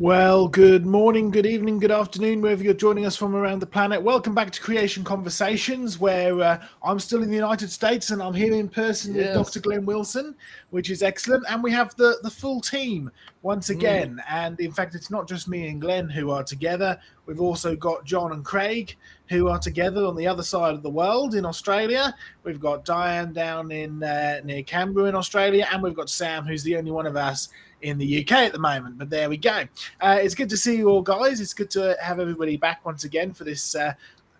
Well, good morning, good evening, good afternoon, wherever you're joining us from around the planet. Welcome back to Creation Conversations, where I'm still in the United States and I'm here in person with Dr. Yes. Glenn Wilson, which is excellent. And we have the full team once again. And in fact, it's not just me and Glenn who are together. We've also got John and Craig who are together on the other side of the world in Australia. We've got Diane down in near Canberra in Australia. And we've got Sam, who's the only one of us in the UK at the moment. But there we go. It's good to see you all, guys. It's good to have everybody back once again for this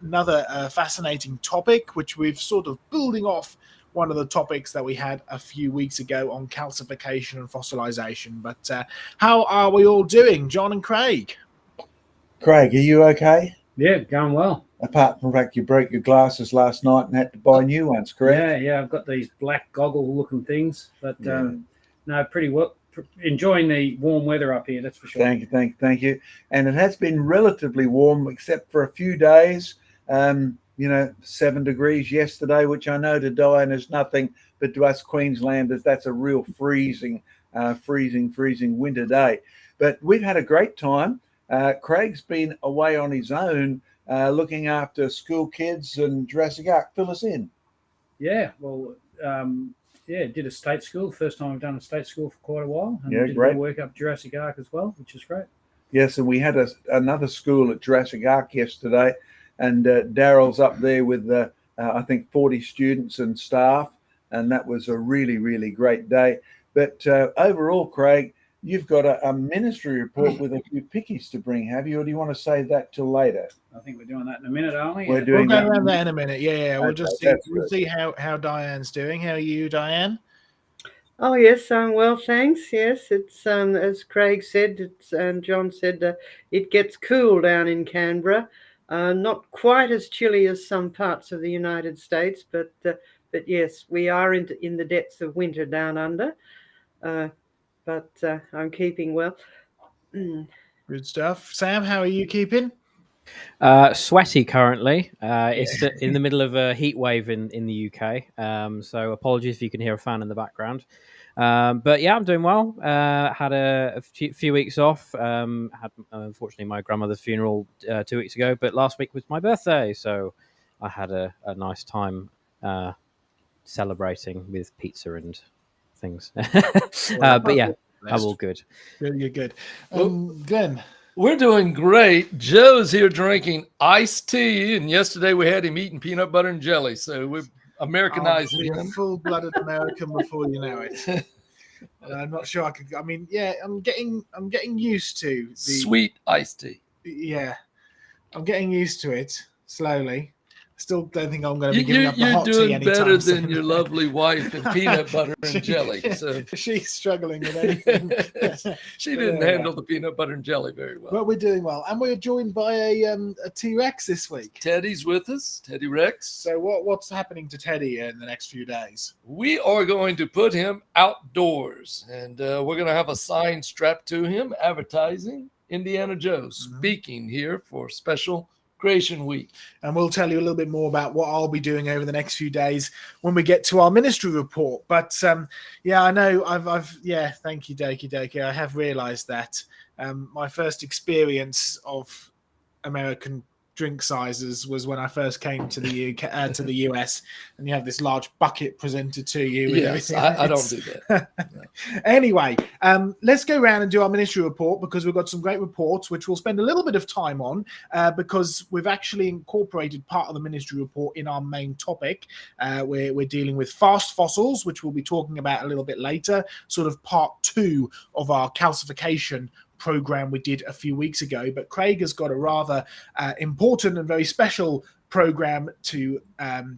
another fascinating topic, which we've sort of building off one of the topics that we had a few weeks ago on calcification and fossilization. But how are we all doing, John and Craig? Craig, are you okay? Yeah, going well. Apart from the fact you broke your glasses last night and had to buy new ones, correct? Yeah, I've got these black goggle-looking things, but no, pretty well. Enjoying the warm weather up here, that's for sure. Thank you. And it has been relatively warm, except for a few days. 7 degrees yesterday, which I know to Diane is nothing, but to us Queenslanders, that's a real freezing winter day. But we've had a great time. Craig's been away on his own, looking after school kids and Jurassic Ark. Fill us in. Yeah, well, did a state school. First time I've done a state school for quite a while. And did great. Work up Jurassic Ark as well, which is great. Yes, and we had another school at Jurassic Ark yesterday, and Daryl's up there with, I think, 40 students and staff, and that was a really, really great day. But overall, Craig, you've got a ministry report with a few pickies to bring, have you, or do you want to save that till later? I think we're doing that in a minute, aren't we? We'll go around that in a minute. Yeah. We'll see how Diane's doing. How are you, Diane? Oh yes, well, thanks. Yes, it's as Craig said, it's and John said, it gets cool down in Canberra. Not quite as chilly as some parts of the United States, but yes, we are in the depths of winter down under. But I'm keeping well. Good stuff. Sam, how are you keeping? Sweaty currently. It's in the middle of a heat wave in the UK. So apologies if you can hear a fan in the background. But yeah, I'm doing well. Had a few weeks off. Had unfortunately my grandmother's funeral 2 weeks ago, but last week was my birthday, so I had a nice time celebrating with pizza and things. But yeah, I'm all good. You're good. Glenn? We're doing great. Joe's here drinking iced tea, and yesterday we had him eating peanut butter and jelly, so we're Americanizing him. Full-blooded American before you know it. I'm not sure I could. I mean, yeah, I'm getting used to the sweet iced tea. Yeah, I'm getting used to it slowly. Still don't think I'm going to be giving up the hot tea anytime. You're doing better than your lovely wife in peanut butter and jelly. So she's struggling with anything. She didn't handle the peanut butter and jelly very well. But we're doing well, and we're joined by a T-Rex this week. Teddy's with us, Teddy Rex. So what's happening to Teddy in the next few days? We are going to put him outdoors, and we're going to have a sign strapped to him advertising Indiana Joe speaking here for special Creation Week. And we'll tell you a little bit more about what I'll be doing over the next few days when we get to our ministry report. But I know thank you, Doki. I have realized that my first experience of American drink sizes was when I first came to the UK, to the US, and you have this large bucket presented to you. Yes, I don't do that. No. Anyway, let's go around and do our ministry report, because we've got some great reports, which we'll spend a little bit of time on, because we've actually incorporated part of the ministry report in our main topic. We're dealing with fast fossils, which we'll be talking about a little bit later, sort of part 2 of our calcification program we did a few weeks ago. But Craig has got a rather important and very special program to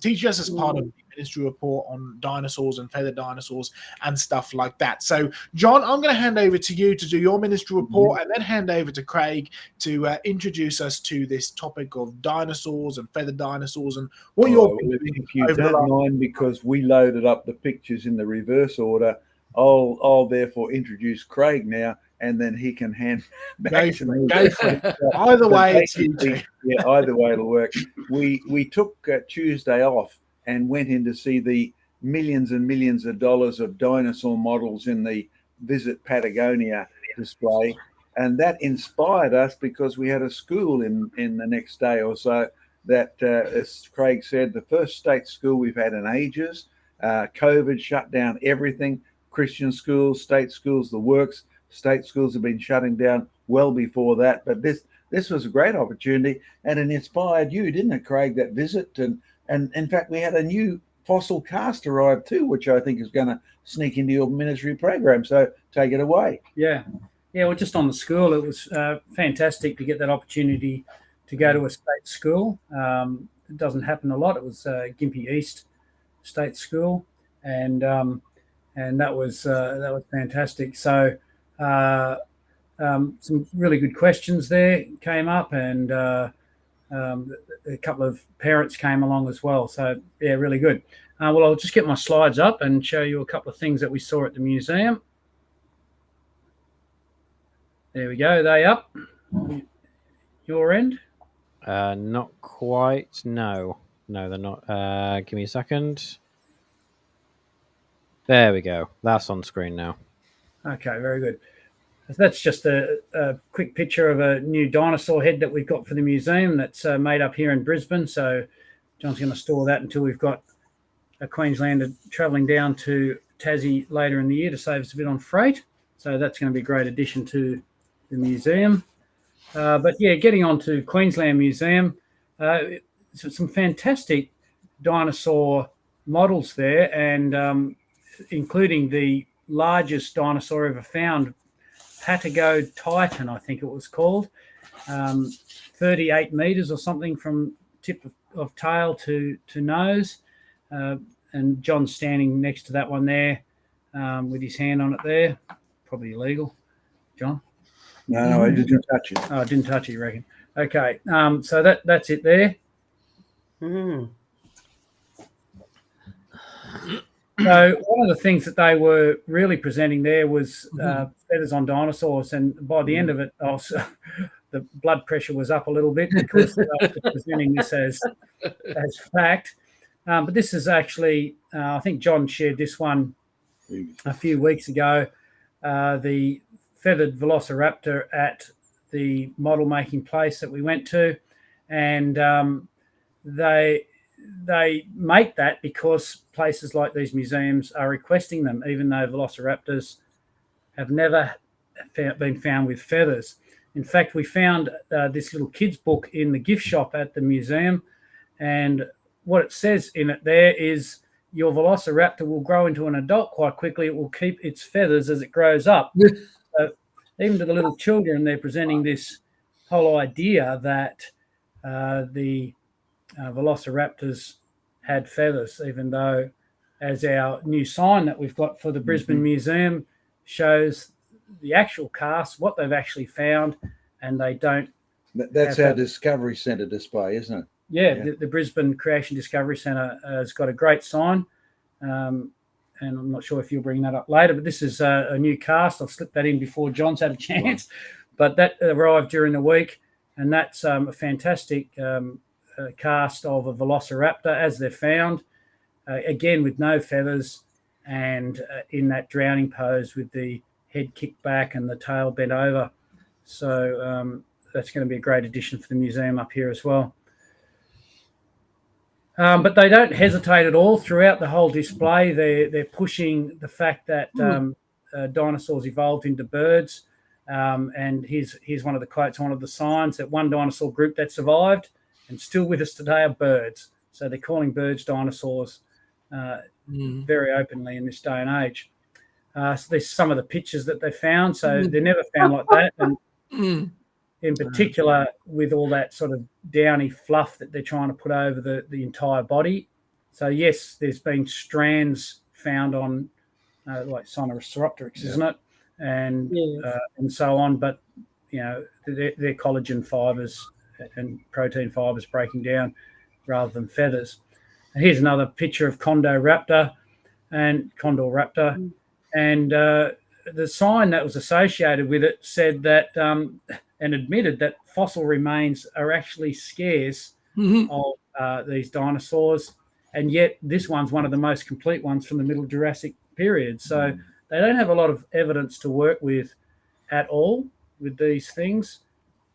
teach us as part of the ministry report on dinosaurs and feathered dinosaurs and stuff like that. So John, I'm going to hand over to you to do your ministry report, and then hand over to Craig to introduce us to this topic of dinosaurs and feathered dinosaurs and what you're doing. If you don't mind, because we loaded up the pictures in the reverse order, I'll therefore introduce Craig now, and then he can hand back to me. Either way, it's you two. Yeah, either way it'll work. We took Tuesday off and went in to see the millions and millions of dollars of dinosaur models in the Visit Patagonia display. And that inspired us because we had a school in the next day or so that, as Craig said, the first state school we've had in ages. COVID shut down everything. Christian schools, state schools, the works. State schools have been shutting down well before that. But this was a great opportunity, and it inspired you, didn't it, Craig, that visit? And in fact, we had a new fossil cast arrive too, which I think is going to sneak into your ministry program. So take it away. Yeah. Well, just on the school, it was fantastic to get that opportunity to go to a state school. It doesn't happen a lot. It was Gympie East State School, and that was fantastic. So some really good questions there came up, and a couple of parents came along as well. So yeah, really good. Well, I'll just get my slides up and show you a couple of things that we saw at the museum. There we go. Are they up? Your end? Not quite. No, they're not. Give me a second. There we go. That's on screen now. Okay, very good. That's just a quick picture of a new dinosaur head that we've got for the museum that's made up here in Brisbane. So John's going to store that until we've got a Queenslander travelling down to Tassie later in the year to save us a bit on freight. So that's going to be a great addition to the museum. But yeah, getting on to Queensland Museum, some fantastic dinosaur models there, and including the largest dinosaur ever found, Patago Titan, I think it was called, 38 meters or something from tip of tail to nose. And John's standing next to that one there with his hand on it there. Probably illegal. John? No, I didn't touch it. Oh, I didn't touch it, you reckon? Okay, so that's it there. Mm. So one of the things that they were really presenting there was feathers on dinosaurs, and by the end of it, the blood pressure was up a little bit because they were presenting this as fact. But this is actually, I think John shared this one a few weeks ago, the feathered velociraptor at the model making place that we went to, and they make that because places like these museums are requesting them, even though velociraptors have never been found with feathers. In fact, we found this little kids book in the gift shop at the museum, and what it says in it there is your velociraptor will grow into an adult quite quickly. It will keep its feathers as it grows up. So even to the little children, they're presenting this whole idea that the velociraptors had feathers, even though, as our new sign that we've got for the Brisbane Museum shows the actual cast, what they've actually found, and they don't. That's our Discovery Centre display, isn't it? Yeah. The Brisbane Creation Discovery Centre has got a great sign, and I'm not sure if you'll bring that up later, but this is a new cast. I've slipped that in before John's had a chance, but that arrived during the week, and that's a fantastic cast of a velociraptor as they're found, again with no feathers, and in that drowning pose with the head kicked back and the tail bent over. So that's going to be a great addition for the museum up here as well. But they don't hesitate at all throughout the whole display. They're pushing the fact that dinosaurs evolved into birds. And here's one of the quotes, one of the signs, that one dinosaur group that survived and still with us today are birds. So they're calling birds dinosaurs very openly in this day and age. So there's some of the pictures that they found. So they're never found like that. And in particular, with all that sort of downy fluff that they're trying to put over the entire body. So yes, there's been strands found on like Sinorhabditis, isn't it? And so on. But, you know, they're collagen fibers and protein fibers breaking down rather than feathers. And here's another picture of Condoraptor. And the sign that was associated with it said that and admitted that fossil remains are actually scarce of these dinosaurs, and yet this one's one of the most complete ones from the Middle Jurassic period. So they don't have a lot of evidence to work with at all. with these things,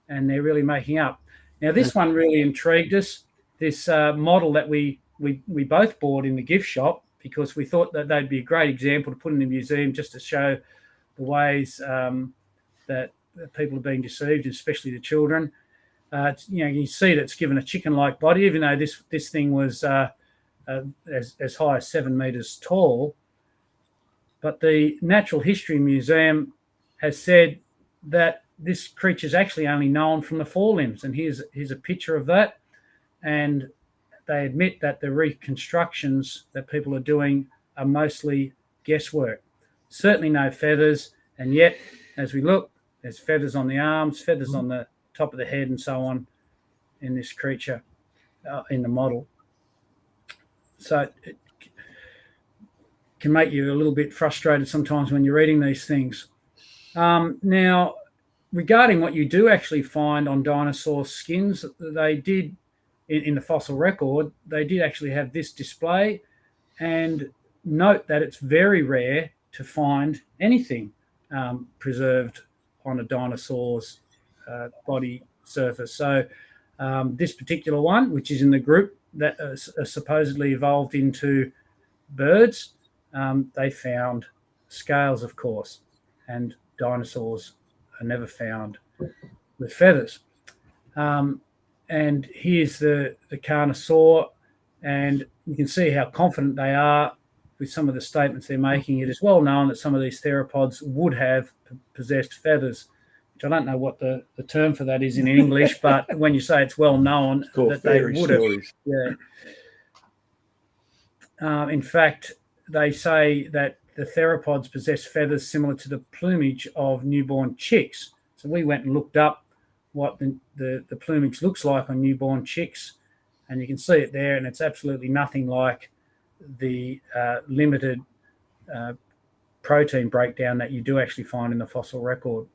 and they're really making up. Now, this one really intrigued us. This model that we both bought in the gift shop, because we thought that they'd be a great example to put in the museum, just to show the ways that people are being deceived, especially the children. You see that it's given a chicken-like body, even though this thing was as high as 7 meters tall. But the Natural History Museum has said that this creature is actually only known from the forelimbs, and here's a picture of that. And they admit that the reconstructions that people are doing are mostly guesswork. Certainly no feathers, and yet, as we look, there's feathers on the arms, feathers on the top of the head, and so on in this creature in the model. So it can make you a little bit frustrated sometimes when you're reading these things. Now, regarding what you do actually find on dinosaur skins, they did, in the fossil record, they did actually have this display, and note that it's very rare to find anything preserved on a dinosaur's body surface. So this particular one, which is in the group that supposedly evolved into birds, they found scales, of course, and dinosaurs are never found with feathers. And here's the Carnosaur, and you can see how confident they are with some of the statements they're making. It is well known that some of these theropods would have possessed feathers, which I don't know what the term for that is in English, but when you say it's well known that they would have. Yeah. In fact, they say that the theropods possess feathers similar to the plumage of newborn chicks. So we went and looked up what the plumage looks like on newborn chicks, and you can see it there, and it's absolutely nothing like the limited protein breakdown that you do actually find in the fossil record.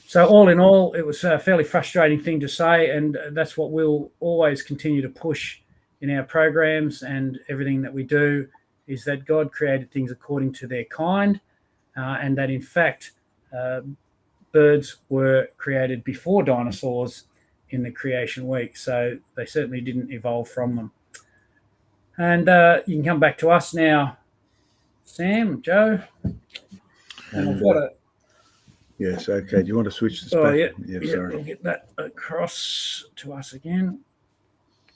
So all in all, it was a fairly frustrating thing to say, and that's what we'll always continue to push in our programs and everything that we do, is that God created things according to their kind, and that in fact birds were created before dinosaurs in the creation week. So they certainly didn't evolve from them. And you can come back to us now, Sam, Joe. And I've got a... Yes, okay. Do you want to switch this back? Oh, yeah, Sorry. we'll get that across to us again.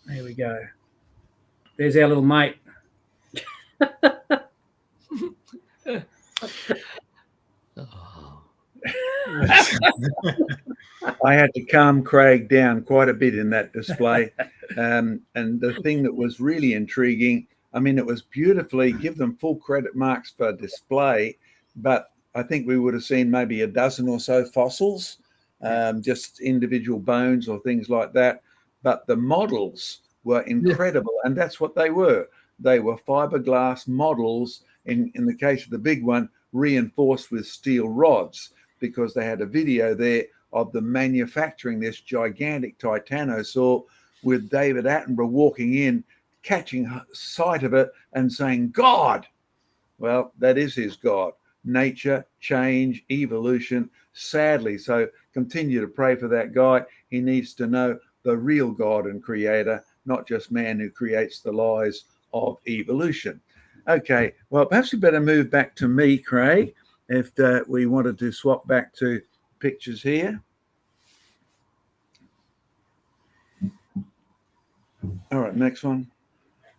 There we go. There's our little mate. I had to calm Craig down quite a bit in that display. And the thing that was really intriguing, I mean, it was beautifully, give them full credit marks for display, but I think we would have seen maybe a dozen or so fossils, just individual bones or things like that. But the models were incredible, and that's what they were. They were fiberglass models, in the case of the big one, reinforced with steel rods, because they had a video there of them manufacturing this gigantic titanosaur with David Attenborough walking in, catching sight of it and saying, God! Well, that is his God. Nature, change, evolution, sadly. So continue to pray for that guy. He needs to know the real God and creator, not just man who creates the lies of evolution. Okay, well, perhaps we better move back to me, Craig, if we wanted to swap back to pictures here. All right, next one.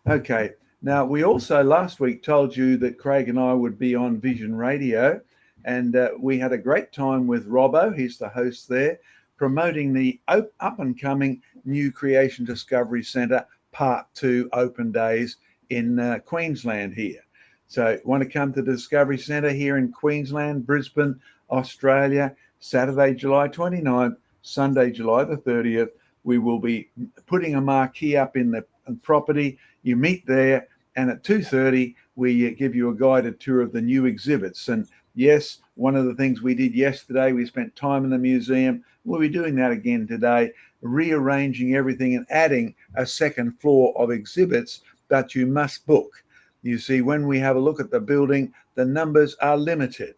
Okay, now we also last week told you that Craig and I would be on Vision Radio, and we had a great time with Robbo, he's the host there, promoting the up-and-coming New Creation Discovery Centre Part 2 Open Days in Queensland here. So want to come to the Discovery Centre here in Queensland, Brisbane, Australia, Saturday, July 29th, Sunday, July the 30th. We will be putting a marquee up in the property. You meet there, and at 2:30, we give you a guided tour of the new exhibits. And yes, one of the things we did yesterday, we spent time in the museum. We'll be doing that again today, rearranging everything and adding a second floor of exhibits that you must book. You see, when we have a look at the building, the numbers are limited.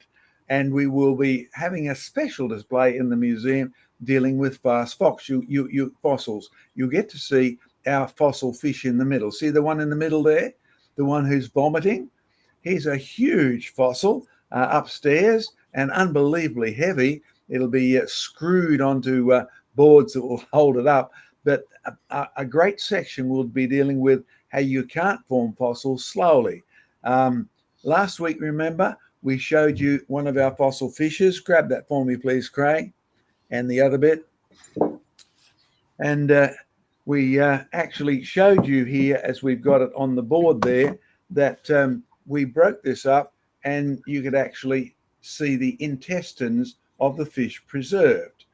and we will be having a special display in the museum dealing with fast fossils. You'll get to see our fossil fish in the middle. See the one in the middle there? The one who's vomiting? He's a huge fossil upstairs and unbelievably heavy. It'll be screwed onto boards that will hold it up. But a great section will be dealing with how you can't form fossils slowly. Last week, remember, we showed you one of our fossil fishes. Grab that for me, please, Craig, and the other bit. And we actually showed you here, as we've got it on the board there, that we broke this up and you could actually see the intestines of the fish preserved,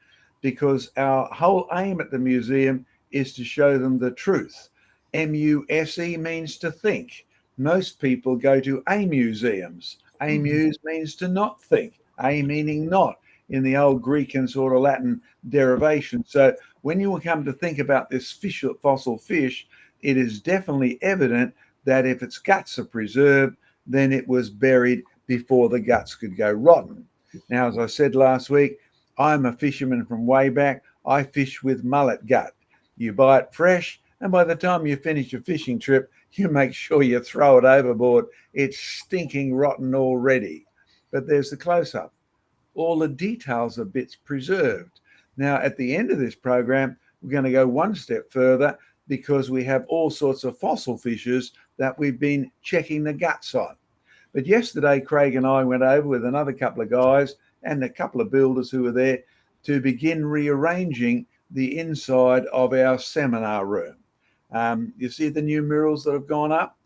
because our whole aim at the museum is to show them the truth. M-U-S-E means to think. Most people go to amuseums. Amuse means to not think. A meaning not in the old Greek and sort of Latin derivation. So when you come to think about this fish, fossil fish, it is definitely evident that if its guts are preserved, then it was buried before the guts could go rotten. Now, as I said last week, I'm a fisherman from way back. I fish with mullet gut. You buy it fresh, and by the time you finish your fishing trip, you make sure you throw it overboard. It's stinking rotten already. But there's the close-up. All the details of bits preserved. Now, at the end of this program, we're going to go one step further, because we have all sorts of fossil fishes that we've been checking the guts on. But yesterday, Craig and I went over with another couple of guys and a couple of builders who were there to begin rearranging the inside of our seminar room. You see the new murals that have gone up?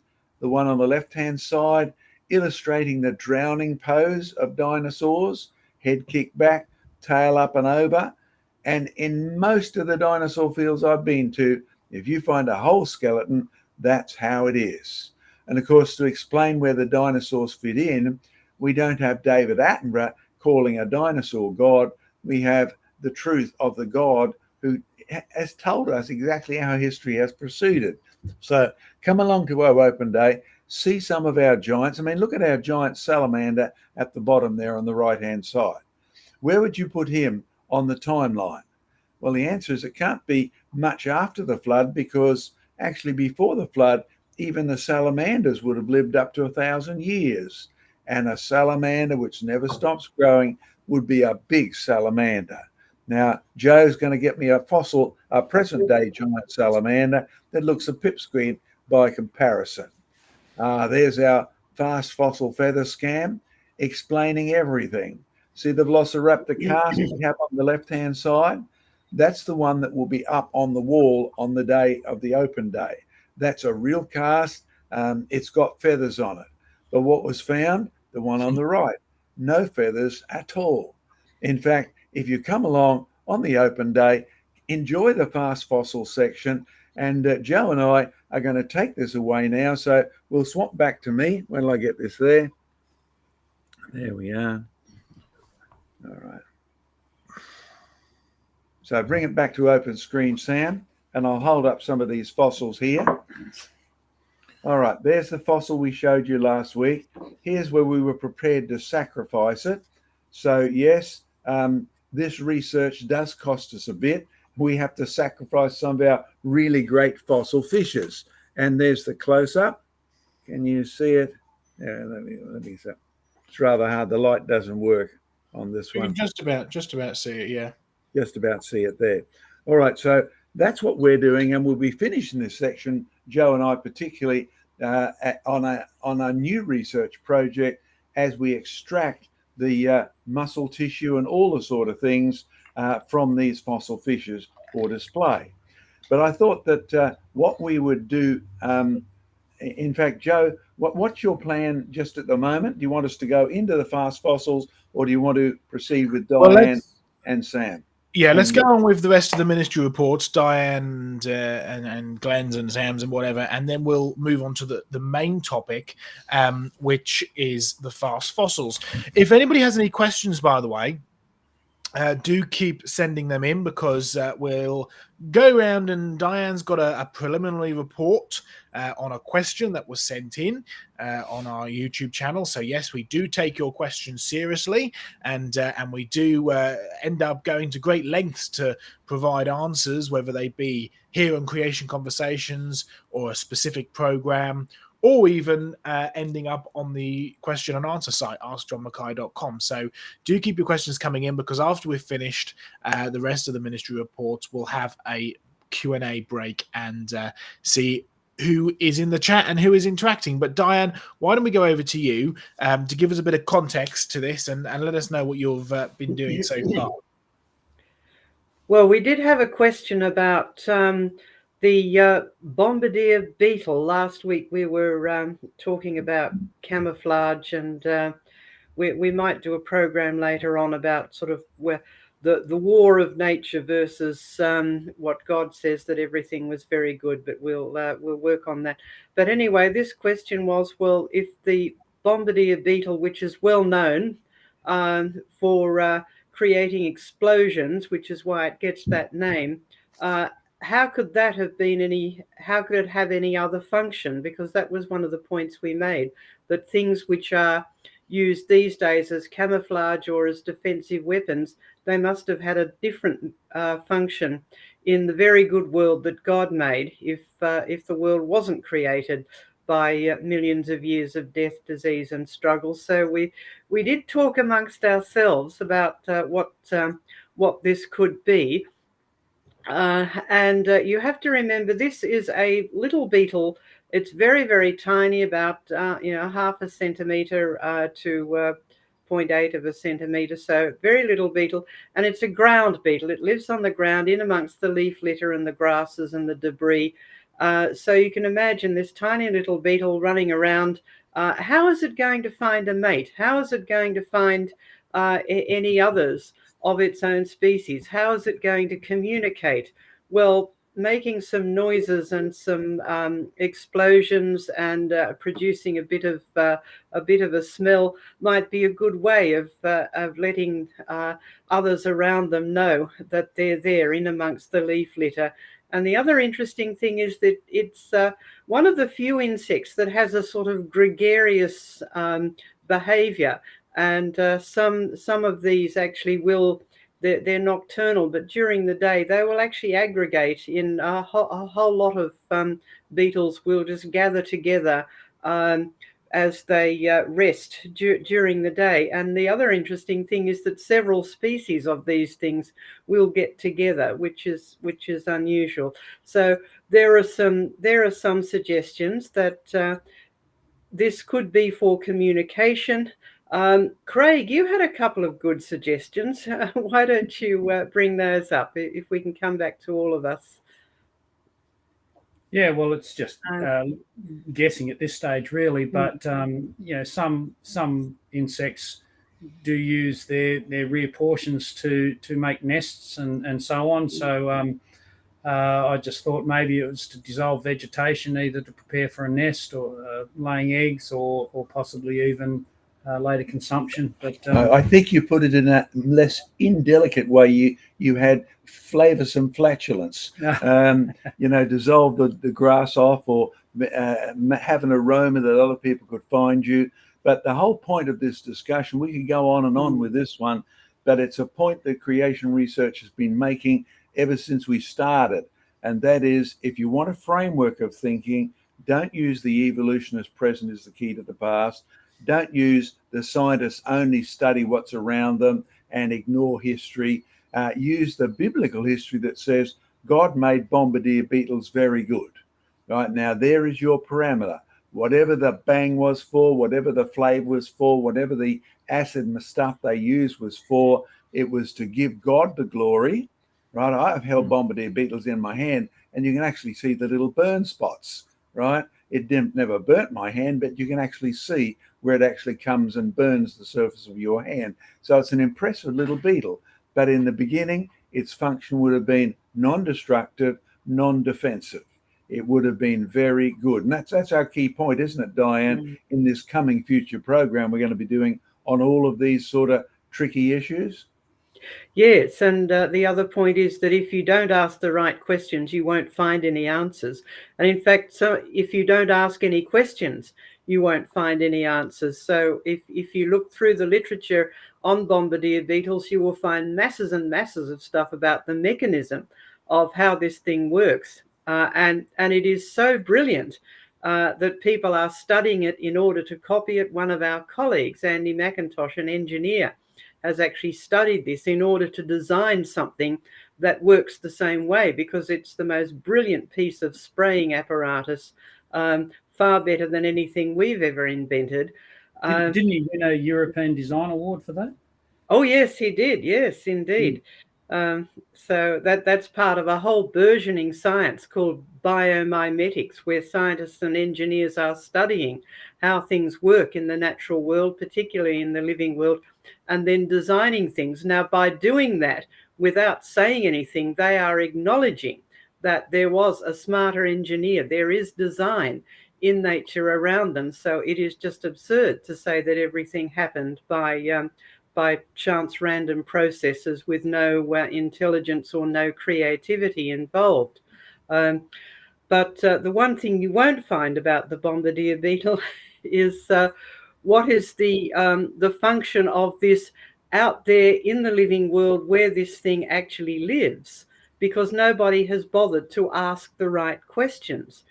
The one on the left-hand side, illustrating the drowning pose of dinosaurs, head kicked back, tail up and over. And in most of the dinosaur fields I've been to, if you find a whole skeleton, that's how it is. And of course, to explain where the dinosaurs fit in, we don't have David Attenborough calling a dinosaur God. We have the truth of the God who has told us exactly how history has proceeded. So come along to our open day, see some of our giants. I mean, look at our giant salamander at the bottom there on the right-hand side. Where would you put him on the timeline? Well, the answer is it can't be much after the flood, because actually before the flood, even the salamanders would have lived up to 1,000 years. And a salamander which never stops growing would be a big salamander. Now, Joe's going to get me a fossil, a present-day giant salamander that looks a pipsqueak by comparison. There's our fast fossil feather scam explaining everything. See the Velociraptor cast we have on the left-hand side? That's the one that will be up on the wall on the day of the open day. That's a real cast. It's got feathers on it. But what was found? The one on the right. No feathers at all. In fact, if you come along on the open day, enjoy the fast fossil section. And Joe and I are going to take this away now. So we'll swap back to me. When will I get this there? There we are. All right. So bring it back to open screen, Sam, and I'll hold up some of these fossils here. All right, there's the fossil we showed you last week. Here's where we were prepared to sacrifice it. So yes, this research does cost us a bit. We have to sacrifice some of our really great fossil fishes. And there's the close-up. Can you see it? Yeah, let me see. It's rather hard. The light doesn't work on this one. You can just about see it, yeah. Just about see it there. All right, so that's what we're doing, and we'll be finishing this section, Joe and I particularly, on a new research project as we extract the muscle tissue and all the sort of things from these fossil fishes for display. But I thought that what we would do, in fact, Joe, what's your plan just at the moment? Do you want us to go into the fast fossils, or do you want to proceed with Diane and Sam? Yeah, let's go on with the rest of the ministry reports, Diane and Glenn's and Sam's and whatever, and then we'll move on to the main topic, which is the fast fossils. If anybody has any questions, by the way, do keep sending them in, because we'll go around, and Diane's got a preliminary report on a question that was sent in on our YouTube channel. So yes, we do take your questions seriously, and we do end up going to great lengths to provide answers, whether they be here on Creation Conversations or a specific program, or even ending up on the question and answer site, askjohnmackay.com. So do keep your questions coming in, because after we've finished the rest of the ministry reports, we'll have a Q&A break and see who is in the chat and who is interacting. But Diane, why don't we go over to you to give us a bit of context to this, and let us know what you've been doing so far. Well, we did have a question about the bombardier beetle. Last week we were talking about camouflage, and we might do a program later on about sort of where the war of nature versus what God says, that everything was very good, but we'll work on that. But anyway, this question was, well, if the bombardier beetle, which is well known for creating explosions, which is why it gets that name, how could that have been how could it have any other function? Because that was one of the points we made, that things which are used these days as camouflage or as defensive weapons, they must have had a different function in the very good world that God made, if the world wasn't created by millions of years of death, disease, and struggle. So we did talk amongst ourselves about what this could be. And you have to remember, this is a little beetle. It's very, very tiny, about half a centimeter to 0.8 of a centimeter, so very little beetle. And it's a ground beetle. It lives on the ground in amongst the leaf litter and the grasses and the debris. So you can imagine this tiny little beetle running around. How is it going to find a mate? How is it going to find any others of its own species? How is it going to communicate? Well, making some noises and some explosions and producing a bit of a smell might be a good way of letting others around them know that they're there in amongst the leaf litter. And the other interesting thing is that it's one of the few insects that has a sort of gregarious behavior. And some of these actually they're nocturnal, but during the day they will actually aggregate in a whole lot of beetles will just gather together as they rest during the day. And the other interesting thing is that several species of these things will get together, which is unusual. So there are some suggestions that this could be for communication. Craig, you had a couple of good suggestions. Why don't you bring those up, if we can come back to all of us? Yeah, well, it's just guessing at this stage, really. But some insects do use their rear portions to make nests and so on. So I just thought maybe it was to dissolve vegetation, either to prepare for a nest or laying eggs, or possibly even later consumption. But I think you put it in a less indelicate way. You had flavoursome flatulence. Dissolve the grass off, or have an aroma that other people could find you. But the whole point of this discussion, we could go on and on with this one, but it's a point that creation research has been making ever since we started. And that is, if you want a framework of thinking, don't use the evolutionist present is the key to the past. Don't use the scientists only study what's around them and ignore history. Use the biblical history that says God made bombardier beetles very good. Right now, there is your parameter. Whatever the bang was for, whatever the flavor was for, whatever the acid and the stuff they used was for, it was to give God the glory. Right? I've held bombardier beetles in my hand, and you can actually see the little burn spots. Right? It never burnt my hand, but you can actually see where it actually comes and burns the surface of your hand. So it's an impressive little beetle. But in the beginning, its function would have been non-destructive, non-defensive. It would have been very good. And that's our key point, isn't it, Diane? In this coming future program we're going to be doing on all of these sort of tricky issues. Yes, and the other point is that if you don't ask the right questions, you won't find any answers. And in fact, so if you don't ask any questions, you won't find any answers. So if you look through the literature on bombardier beetles, you will find masses and masses of stuff about the mechanism of how this thing works. And it is so brilliant that people are studying it in order to copy it. One of our colleagues, Andy McIntosh, an engineer, has actually studied this in order to design something that works the same way, because it's the most brilliant piece of spraying apparatus, far better than anything we've ever invented. Didn't he win a European Design Award for that? Oh, yes, he did. Yes, indeed. So that's part of a whole burgeoning science called biomimetics, where scientists and engineers are studying how things work in the natural world, particularly in the living world, and then designing things. Now, by doing that, without saying anything, they are acknowledging that there was a smarter engineer. There is design in nature around them. So it is just absurd to say that everything happened by chance random processes with no intelligence or no creativity involved. But the one thing you won't find about the bombardier beetle is what is the function of this out there in the living world where this thing actually lives, because nobody has bothered to ask the right questions.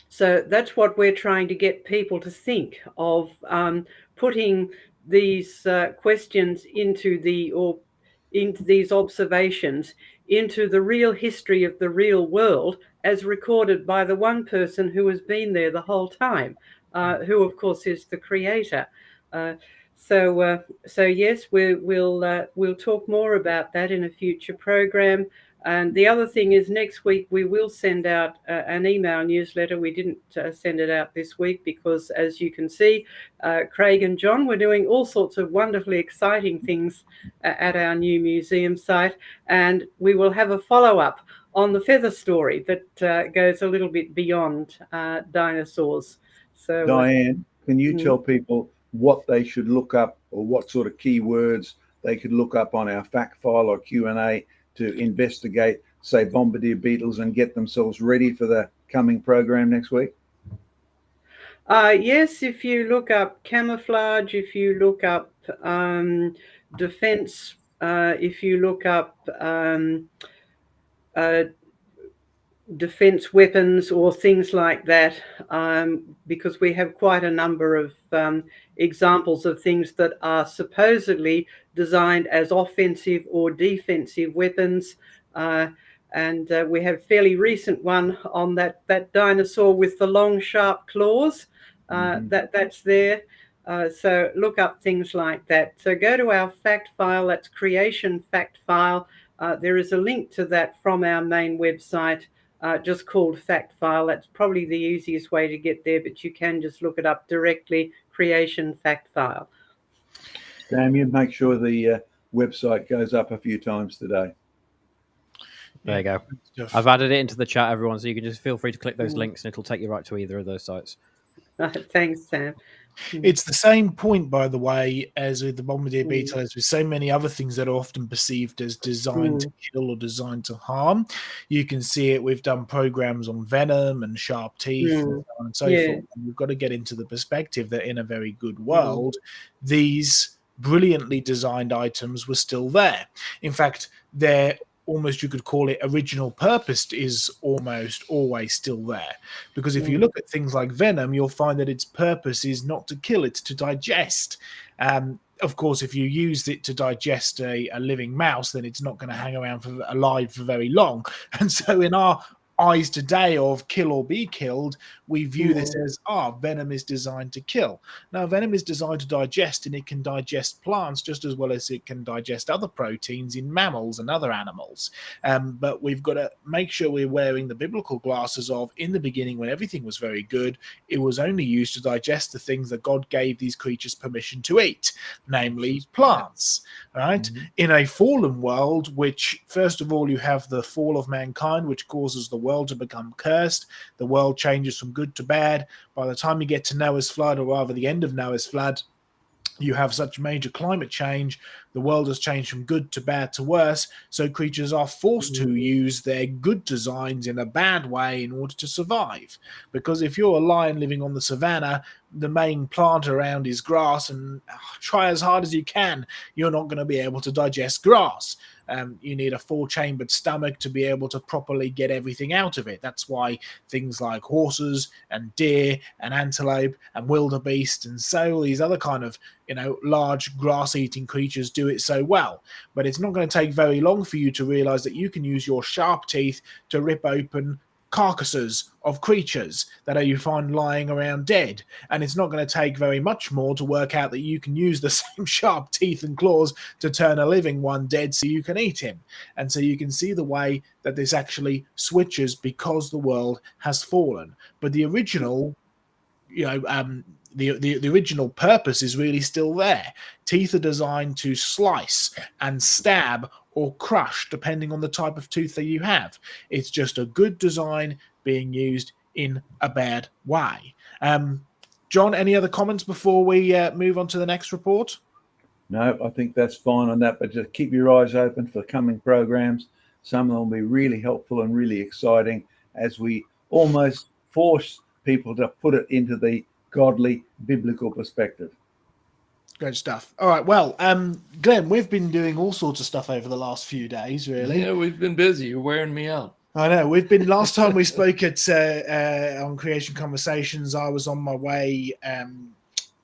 So that's what we're trying to get people to think of, putting these questions into these observations into the real history of the real world, as recorded by the one person who has been there the whole time, who of course is the creator. So yes, we'll talk more about that in a future program. And the other thing is, next week we will send out an email newsletter. We didn't send it out this week because, as you can see, Craig and John were doing all sorts of wonderfully exciting things at our new museum site. And we will have a follow-up on the feather story that goes a little bit beyond dinosaurs. So, Diane, can you tell people what they should look up, or what sort of keywords they could look up on our fact file or Q&A to investigate, say, bombardier beetles and get themselves ready for the coming program next week? Yes, if you look up camouflage, if you look up defense, if you look up defense weapons or things like that, because we have quite a number of examples of things that are supposedly designed as offensive or defensive weapons. And we have a fairly recent one on that dinosaur with the long, sharp claws. That's there. So look up things like that. So go to our fact file. That's Creation Fact File. There is a link to that from our main website, just called Fact File. That's probably the easiest way to get there, but you can just look it up directly, Creation Fact File. Damien, make sure the website goes up a few times today. There you go. I've added it into the chat, everyone, so you can just feel free to click those links and it'll take you right to either of those sites. Thanks, Sam. It's the same point, by the way, as with the bombardier beetle, as with so many other things that are often perceived as designed to kill or designed to harm. You can see it. We've done programs on venom and sharp teeth and so on and so forth. And we've got to get into the perspective that in a very good world, these brilliantly designed items were still there. In fact, they're almost, you could call it, original purpose is almost always still there. Because if you look at things like venom, you'll find that its purpose is not to kill, it's to digest. Of course, if you use it to digest a living mouse, then it's not going to hang around alive for very long. And so in our eyes today of kill or be killed, we view this as, venom is designed to kill. Now, venom is designed to digest, and it can digest plants just as well as it can digest other proteins in mammals and other animals. But we've got to make sure we're wearing the biblical glasses of, in the beginning, when everything was very good, it was only used to digest the things that God gave these creatures permission to eat, namely plants. Right? In a fallen world, which, first of all, you have the fall of mankind, which causes the world to become cursed. The world changes from good to bad. By the time you get to Noah's flood, or rather the end of Noah's flood, you have such major climate change, the world has changed from good to bad to worse, so creatures are forced to use their good designs in a bad way in order to survive. Because if you're a lion living on the savannah, the main plant around is grass, and try as hard as you can, you're not going to be able to digest grass. You need a 4-chambered stomach to be able to properly get everything out of it. That's why things like horses and deer and antelope and wildebeest and so these other kind of large grass-eating creatures do it so well. But it's not going to take very long for you to realize that you can use your sharp teeth to rip open carcasses of creatures that you find lying around dead, and it's not going to take very much more to work out that you can use the same sharp teeth and claws to turn a living one dead so you can eat him. And so you can see the way that this actually switches because the world has fallen. But the original the original purpose is really still there. Teeth are designed to slice and stab or crush, depending on the type of tooth that you have. It's just a good design being used in a bad way. John, any other comments before we move on to the next report? No, I think that's fine on that, but just keep your eyes open for coming programs. Some of them will be really helpful and really exciting as we almost force people to put it into the godly biblical perspective. Great stuff. All right. Well, Glenn, we've been doing all sorts of stuff over the last few days, really. Yeah, we've been busy. You're wearing me out. I know. We've been, last time we spoke at on Creation Conversations, I was on my way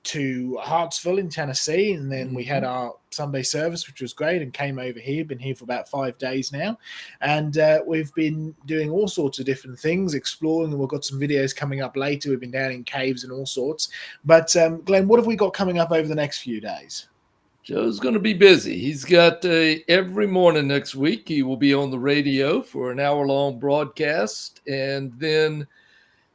to Hartsville in Tennessee, and then we had our Sunday service, which was great, and came over here. Been here for about 5 days now, and we've been doing all sorts of different things, exploring, and we've got some videos coming up later. We've been down in caves and all sorts. But Glenn, what have we got coming up over the next few days? Joe's going to be busy. He's got every morning next week, he will be on the radio for an hour-long broadcast, and then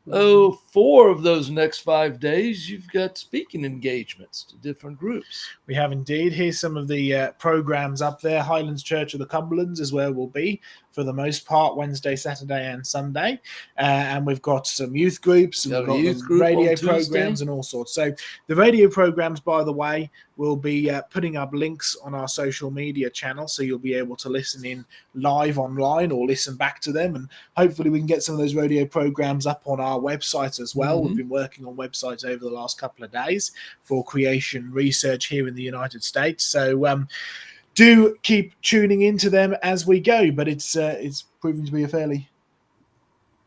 4 of those next 5 days, you've got speaking engagements to different groups. We have indeed. Here's some of the programs up there. Highlands Church of the Cumberlands is where we'll be for the most part, Wednesday, Saturday, and Sunday. And we've got some youth groups, and we've got youth group radio on Tuesday. programs and all sorts. So the radio programs, by the way, we'll be putting up links on our social media channel, so you'll be able to listen in live online or listen back to them. And hopefully we can get some of those radio programs up on our website as well. We've been working on websites over the last couple of days for creation research here in the United States. So do keep tuning into them as we go, but it's proving to be a fairly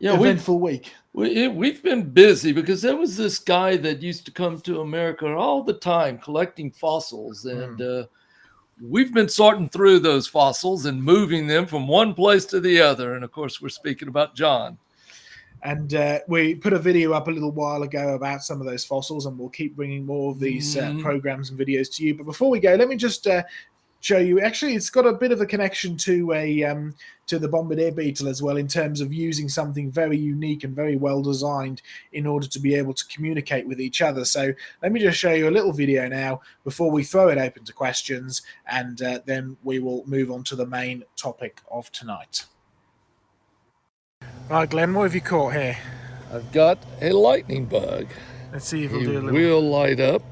eventful week. We've been busy because there was this guy that used to come to America all the time collecting fossils, and we've been sorting through those fossils and moving them from one place to the other. And of course, we're speaking about John. And we put a video up a little while ago about some of those fossils, and we'll keep bringing more of these programs and videos to you. But before we go, let me just show you. Actually, it's got a bit of a connection to the Bombardier Beetle as well, in terms of using something very unique and very well designed in order to be able to communicate with each other. So let me just show you a little video now before we throw it open to questions, and then we will move on to the main topic of tonight. Right, Glenn, what have you caught here? I've got a lightning bug. Let's see if we'll He do a little. will light up.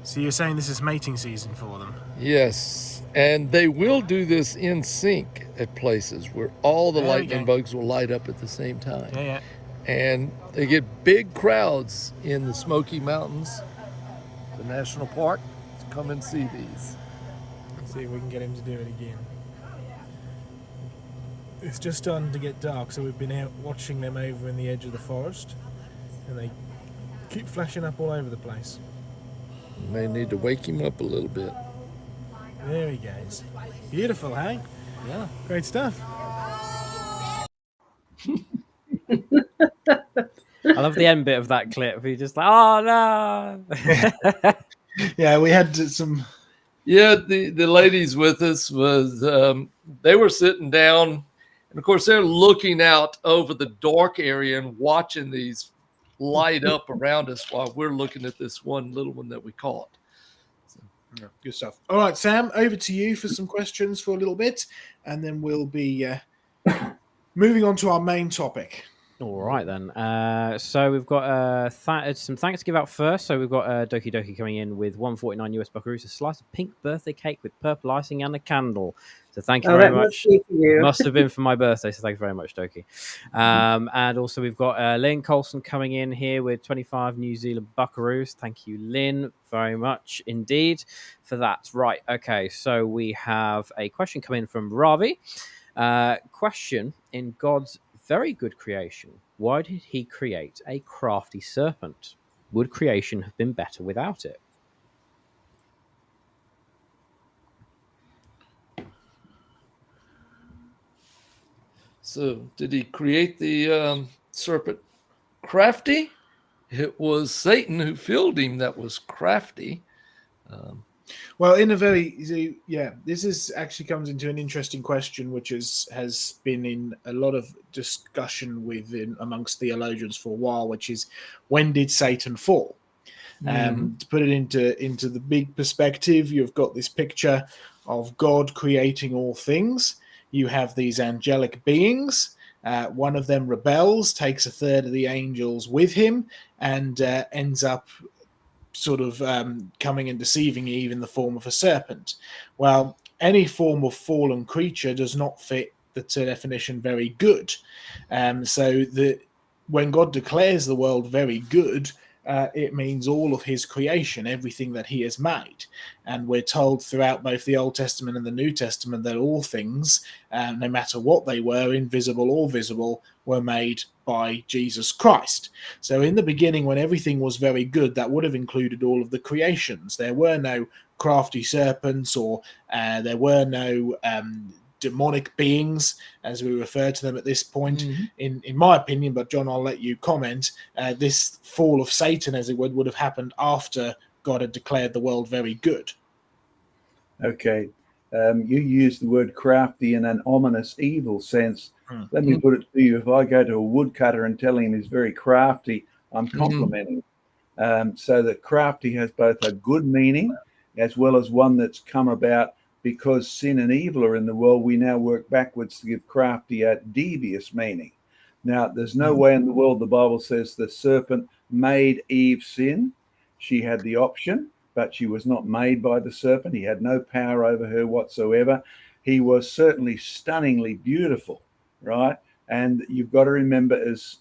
So you're saying this is mating season for them? Yes, and they will do this in sync at places where all the There we lightning go. bugs will light up at the same time. Yeah. And they get big crowds in the Smoky Mountains, the national park, to come and see these. Let's see if we can get him to do it again. It's just starting to get dark, so we've been out watching them over in the edge of the forest, and they keep flashing up all over the place. You may need to wake him up a little bit. There he goes. Beautiful, hey? Yeah. Great stuff. I love the end bit of that clip. He's just like, oh no. Yeah, we had some. Yeah, the ladies with us was they were sitting down, and of course they're looking out over the dark area and watching these light up around us while we're looking at this one little one that we caught. Yeah, good stuff. All right, Sam, over to you for some questions for a little bit, and then we'll be moving on to our main topic. All right then. So we've got some thanks to give out first. So we've got Doki Doki coming in with 149 US buckaroos, a slice of pink birthday cake with purple icing and a candle. So thank you Oh, very that must much. be for you. Must have been for my birthday. So thank you very much, Doki. And also we've got Lynn Colson coming in here with 25 New Zealand buckaroos. Thank you, Lynn, very much indeed for that. Right. Okay. So we have a question coming from Ravi. Question: in God's very good creation, why did he create a crafty serpent? Would creation have been better without it? So, did he create the serpent crafty? It was Satan who filled him that was crafty. Well, in a very this is actually comes into an interesting question, which has been in a lot of discussion within amongst theologians for a while, which is when did Satan fall? To put it into the big perspective, you've got this picture of God creating all things. You have these angelic beings. One of them rebels, takes a third of the angels with him, and ends up sort of coming and deceiving Eve in the form of a serpent. Well, any form of fallen creature does not fit the definition very good. So when God declares the world very good, it means all of his creation, everything that he has made. And we're told throughout both the Old Testament and the New Testament that all things, no matter what they were, invisible or visible, were made by Jesus Christ. So in the beginning, when everything was very good, that would have included all of the creations. There were no crafty serpents, or there were no demonic beings, as we refer to them at this point, in my opinion. But John, I'll let you comment. This fall of Satan, as it would have happened after God had declared the world very good. Okay. You use the word crafty in an ominous, evil sense. Let me put it to you. If I go to a woodcutter and tell him he's very crafty, I'm complimenting him. So that crafty has both a good meaning as well as one that's come about because sin and evil are in the world. We now work backwards to give crafty a devious meaning. Now, there's no way in the world the Bible says the serpent made Eve sin. She had the option, but she was not made by the serpent. He had no power over her whatsoever. He was certainly stunningly beautiful, right? And you've got to remember, as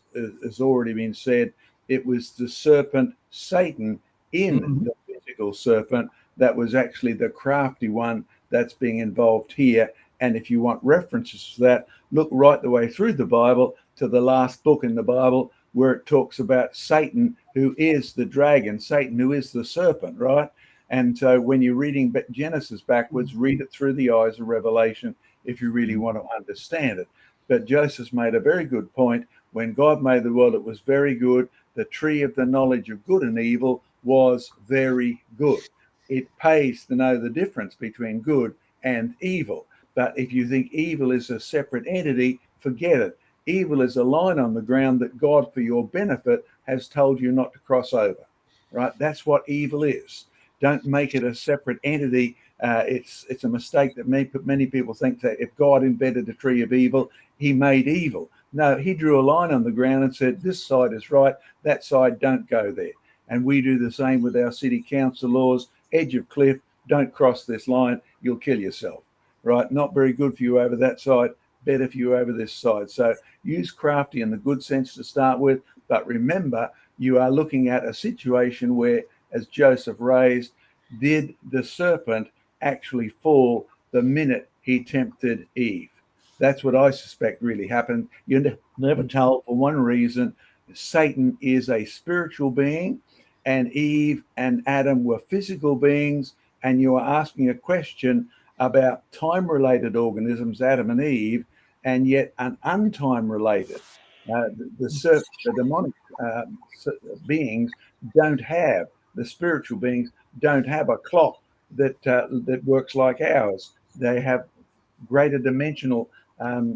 already been said, it was the serpent, Satan, in the physical serpent that was actually the crafty one that's being involved here. And if you want references to that, look right the way through the Bible to the last book in the Bible where it talks about Satan, who is the dragon, Satan, who is the serpent, right? And so when you're reading Genesis backwards, read it through the eyes of Revelation if you really want to understand it. But Joseph made a very good point. When God made the world, it was very good. The tree of the knowledge of good and evil was very good. It pays to know the difference between good and evil. But if you think evil is a separate entity, forget it. Evil is a line on the ground that God, for your benefit, has told you not to cross over, right? That's what evil is. Don't make it a separate entity. It's a mistake that many people think that if God invented the tree of evil, he made evil. No, he drew a line on the ground and said, this side is right, that side, don't go there. And we do the same with our city council laws. Edge of cliff, don't cross this line, you'll kill yourself, right? Not very good for you over that side, better for you over this side. So use crafty in the good sense to start with, but remember, you are looking at a situation where, as Joseph raised, did the serpent actually fall the minute he tempted Eve? That's what I suspect really happened. You're never told for one reason. Satan is a spiritual being, and Eve and Adam were physical beings, and you are asking a question about time-related organisms, Adam and Eve, and yet an untime-related. The demonic beings don't have, the spiritual beings don't have a clock that works like ours. They have greater dimensional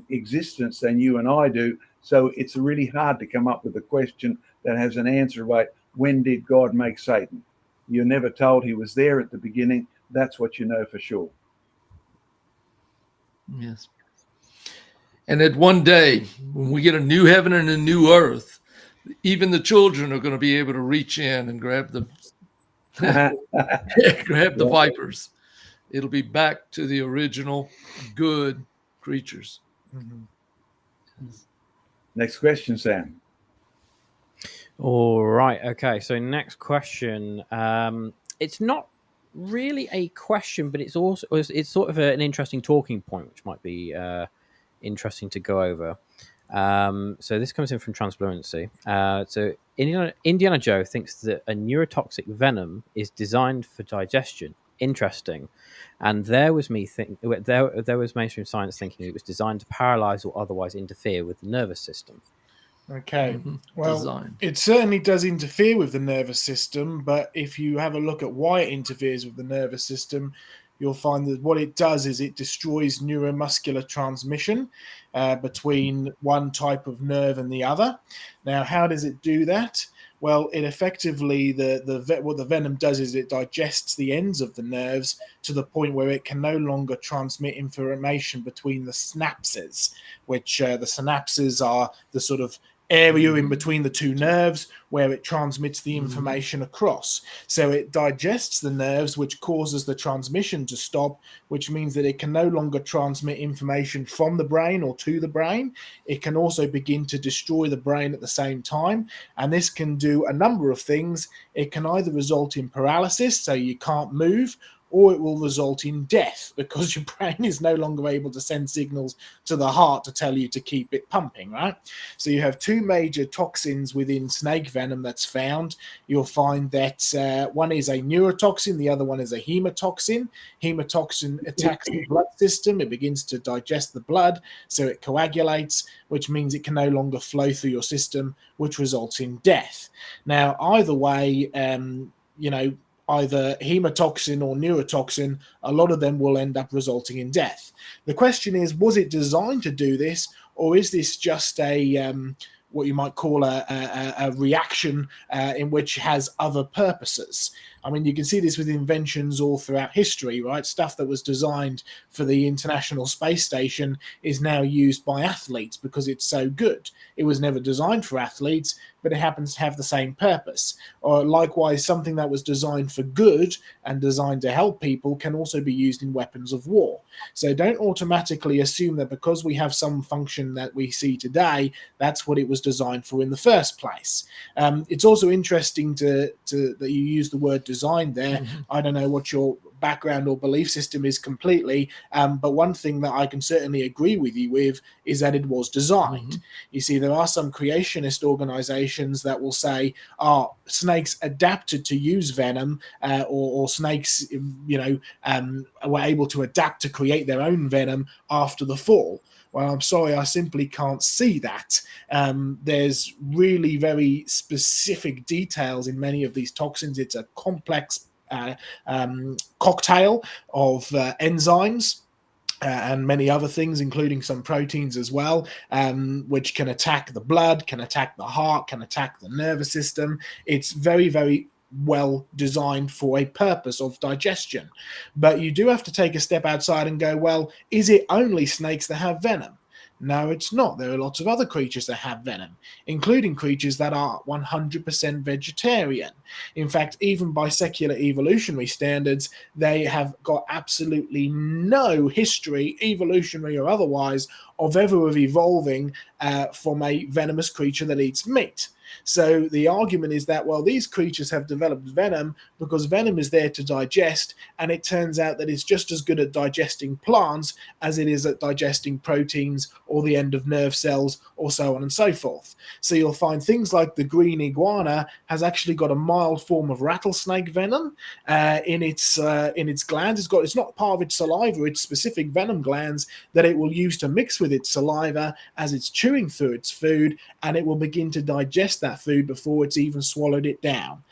existence than you and I do. So it's really hard to come up with a question that has an answer right. When did God make Satan? You're never told he was there at the beginning. That's what you know for sure. Yes. And that one day, when we get a new heaven and a new earth, even the children are going to be able to reach in and grab the grab the vipers. It'll be back to the original good creatures. Next question, Sam. All right. Okay. So next question. It's not really a question, but it's sort of an interesting talking point, which might be interesting to go over. So this comes in from Transparency. So Indiana Joe thinks that a neurotoxic venom is designed for digestion. Interesting. And there was mainstream science thinking it was designed to paralyze or otherwise interfere with the nervous system. Okay. Well, it certainly does interfere with the nervous system, but if you have a look at why it interferes with the nervous system, you'll find that what it does is it destroys neuromuscular transmission between one type of nerve and the other. Now, how does it do that? Well, it effectively, what the venom does is it digests the ends of the nerves to the point where it can no longer transmit information between the synapses, which the synapses are the sort of area in between the two nerves where it transmits the information across. So it digests the nerves, which causes the transmission to stop, which means that it can no longer transmit information from the brain or to the brain. It can also begin to destroy the brain at the same time. And this can do a number of things. It can either result in paralysis, so you can't move, or it will result in death because your brain is no longer able to send signals to the heart to tell you to keep it pumping, right? So you have two major toxins within snake venom that's found. You'll find that one is a neurotoxin, the other one is a hemotoxin. Hemotoxin attacks the blood system. It begins to digest the blood, so it coagulates, which means it can no longer flow through your system, which results in death. Now, either way, either hemotoxin or neurotoxin, a lot of them will end up resulting in death. The question is, was it designed to do this, or is this just a what you might call a reaction in which has other purposes? I mean, you can see this with inventions all throughout history, right? Stuff that was designed for the International Space Station is now used by athletes because it's so good. It was never designed for athletes, but it happens to have the same purpose. Or likewise, something that was designed for good and designed to help people can also be used in weapons of war. So don't automatically assume that because we have some function that we see today, that's what it was designed for in the first place. It's also interesting that you use the word design there. I don't know what your background or belief system is completely, but one thing that I can certainly agree with you with is that it was designed. You see, there are some creationist organizations that will say, snakes adapted to use venom, or snakes, were able to adapt to create their own venom after the fall. Well, I'm sorry, I simply can't see that. There's really very specific details in many of these toxins. It's a complex cocktail of enzymes and many other things, including some proteins as well, which can attack the blood, can attack the heart, can attack the nervous system. It's very, very well designed for a purpose of digestion. But you do have to take a step outside and go, well, is it only snakes that have venom? No, it's not. There are lots of other creatures that have venom, including creatures that are 100% vegetarian. In fact, even by secular evolutionary standards, they have got absolutely no history, evolutionary or otherwise, of ever evolving from a venomous creature that eats meat. So the argument is that, well, these creatures have developed venom because venom is there to digest, and it turns out that it's just as good at digesting plants as it is at digesting proteins or the end of nerve cells or so on and so forth. So you'll find things like the green iguana has actually got a mild form of rattlesnake venom in its glands. It's not part of its saliva, it's specific venom glands that it will use to mix with its saliva as it's chewing through its food, and it will begin to digest that food before it's even swallowed it down.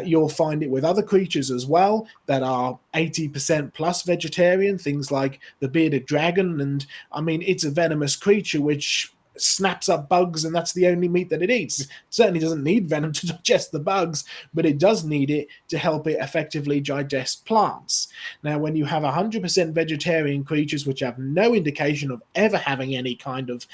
You'll find it with other creatures as well that are 80% plus vegetarian, things like the bearded dragon. And I mean, it's a venomous creature which snaps up bugs and that's the only meat that it eats. It certainly doesn't need venom to digest the bugs, but it does need it to help it effectively digest plants. Now, when you have 100% vegetarian creatures which have no indication of ever having any kind of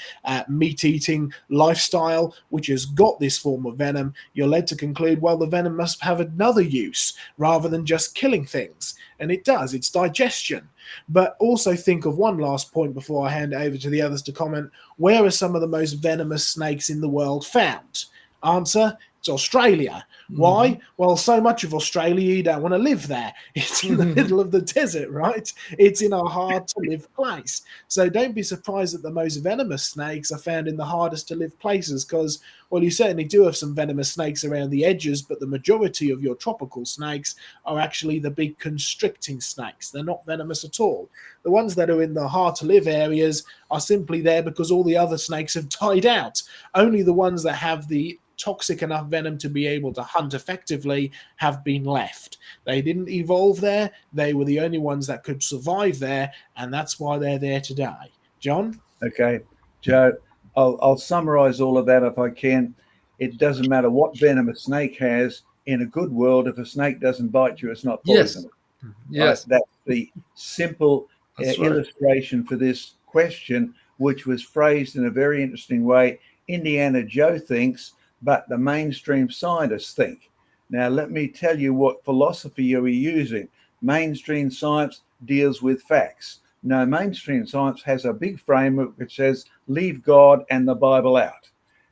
meat-eating lifestyle, which has got this form of venom, you're led to conclude, well, the venom must have another use rather than just killing things. And it does, it's digestion. But also think of one last point before I hand it over to the others to comment. Where are some of the most venomous snakes in the world found? Answer, it's Australia. Why? Well, so much of Australia, you don't want to live there. It's in the middle of the desert, right? It's in a hard-to-live place. So don't be surprised that the most venomous snakes are found in the hardest-to-live places because, well, you certainly do have some venomous snakes around the edges, but the majority of your tropical snakes are actually the big constricting snakes. They're not venomous at all. The ones that are in the hard-to-live areas are simply there because all the other snakes have died out. Only the ones that have the toxic enough venom to be able to hunt effectively have been left. They didn't evolve there. They were the only ones that could survive there, and that's why they're there today. John? Okay, Joe, I'll summarize all of that if I can. It doesn't matter what venom a snake has. In a good world, if a snake doesn't bite you, it's not poison. Yes. Right? That's the simple illustration for this question, which was phrased in a very interesting way. Indiana Joe thinks, but the mainstream scientists think. Now, let me tell you what philosophy are we using. Mainstream science deals with facts. No, mainstream science has a big framework which says leave God and the Bible out.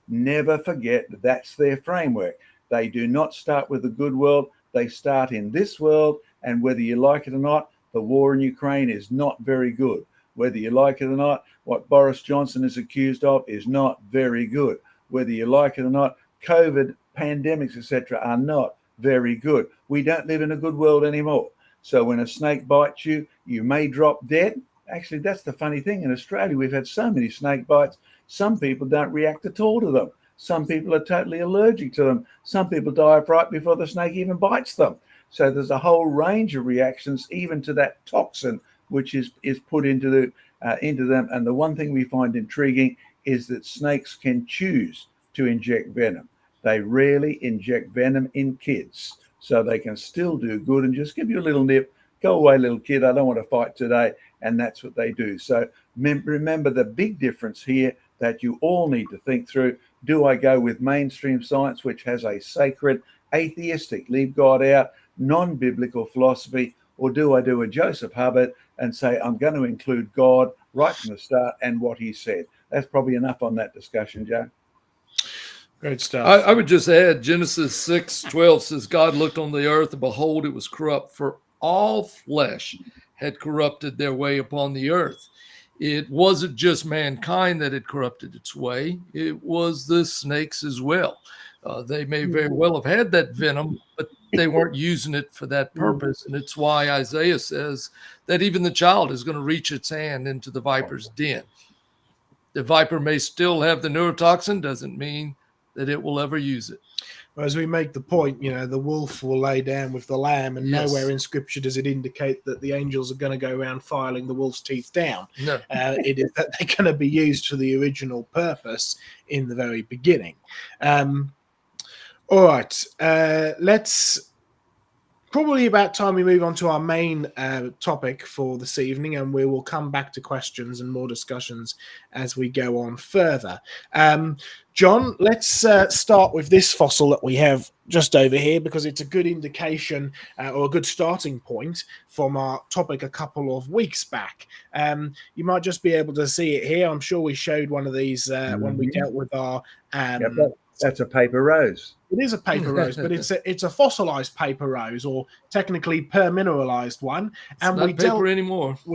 Never forget that that's their framework. They do not start with the good world. They start in this world, and whether you like it or not, the war in Ukraine is not very good. Whether you like it or not, what Boris Johnson is accused of is not very good. Whether you like it or not, COVID, pandemics, etc., are not very good. We don't live in a good world anymore. So when a snake bites you, you may drop dead. Actually, that's the funny thing. In Australia, we've had so many snake bites. Some people don't react at all to them. Some people are totally allergic to them. Some people die right before the snake even bites them. So there's a whole range of reactions, even to that toxin, which is put into them. And the one thing we find intriguing is that snakes can choose to inject venom. They rarely inject venom in kids, so they can still do good and just give you a little nip. Go away, little kid. I don't want to fight today. And that's what they do. So remember the big difference here that you all need to think through. Do I go with mainstream science, which has a sacred, atheistic, leave God out, non-biblical philosophy, or do I do a Joseph Hubbard and say I'm going to include God right from the start and what he said? That's probably enough on that discussion, Joe. Great stuff. I would just add Genesis 6:12 says, God looked on the earth and behold, it was corrupt, for all flesh had corrupted their way upon the earth. It wasn't just mankind that had corrupted its way. It was the snakes as well. They may very well have had that venom, but they weren't using it for that purpose. And it's why Isaiah says that even the child is going to reach its hand into the viper's den. The viper may still have the neurotoxin, doesn't mean that it will ever use it. As we make the point, the wolf will lay down with the lamb, and Yes. nowhere in Scripture does it indicate that the angels are going to go around filing the wolf's teeth down. No. It is that they're going to be used for the original purpose in the very beginning. All right, let's probably about time we move on to our main topic for this evening, and we will come back to questions and more discussions as we go on further. John, let's start with this fossil that we have just over here, because it's a good indication or a good starting point from our topic a couple of weeks back. You might just be able to see it here. I'm sure we showed one of these when we dealt with our... That's a paper rose. It is a paper rose, but it's a fossilized paper rose, or technically permineralized one. And we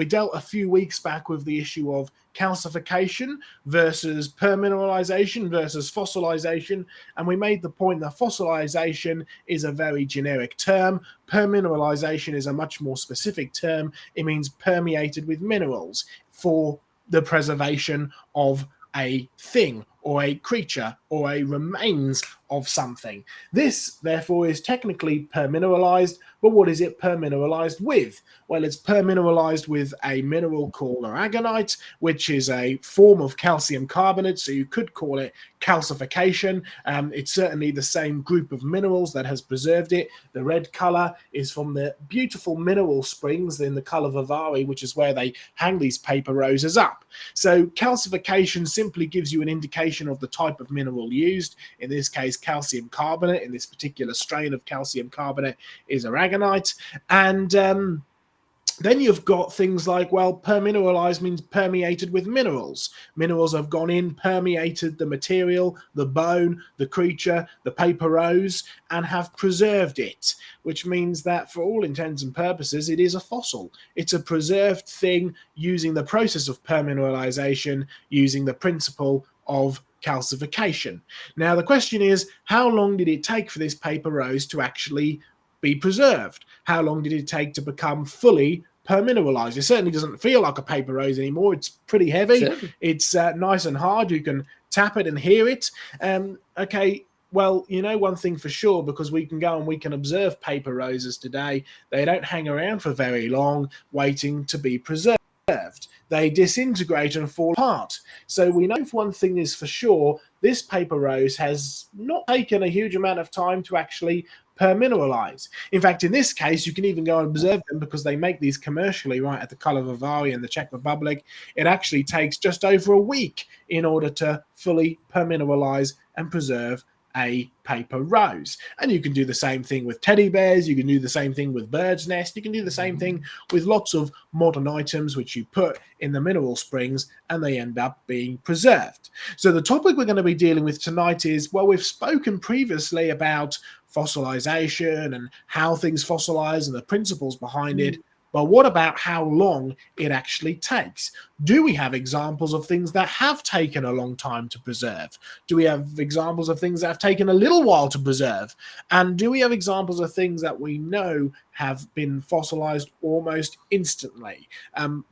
dealt a few weeks back with the issue of calcification versus permineralization versus fossilization, and we made the point that fossilization is a very generic term. Permineralization is a much more specific term. It means permeated with minerals for the preservation of a thing or a creature or a remains of something. This, therefore, is technically permineralized, but what is it permineralized with? Well, it's permineralized with a mineral called aragonite, which is a form of calcium carbonate, so you could call it calcification. It's certainly the same group of minerals that has preserved it. The red color is from the beautiful mineral springs in the Cala Vivari, which is where they hang these paper roses up. So calcification simply gives you an indication of the type of mineral used. In this case, calcium carbonate. In this particular strain of calcium carbonate is aragonite. And then you've got things like, well, permineralized means permeated with minerals. Minerals have gone in, permeated the material, the bone, the creature, the paper rose, and have preserved it, which means that for all intents and purposes, it is a fossil. It's a preserved thing using the process of permineralization, using the principle of calcification. Now, the question is, how long did it take for this paper rose to actually be preserved? How long did it take to become fully permineralized? It certainly doesn't feel like a paper rose anymore. It's pretty heavy. It's nice and hard. You can tap it and hear it. Okay, well, you know one thing for sure, because we can go and we can observe paper roses today. They don't hang around for very long waiting to be preserved. They disintegrate and fall apart. So we know one thing is for sure, this paper rose has not taken a huge amount of time to actually permineralize. In fact, in this case, you can even go and observe them because they make these commercially right at the Cala Vivari in the Czech Republic. It actually takes just over a week in order to fully permineralize and preserve a paper rose. And you can do the same thing with teddy bears, you can do the same thing with bird's nest, you can do the same thing with lots of modern items which you put in the mineral springs and they end up being preserved. So the topic we're going to be dealing with tonight is, well, we've spoken previously about fossilization and how things fossilize and the principles behind it. But what about how long it actually takes? Do we have examples of things that have taken a long time to preserve? Do we have examples of things that have taken a little while to preserve? And do we have examples of things that we know have been fossilized almost instantly?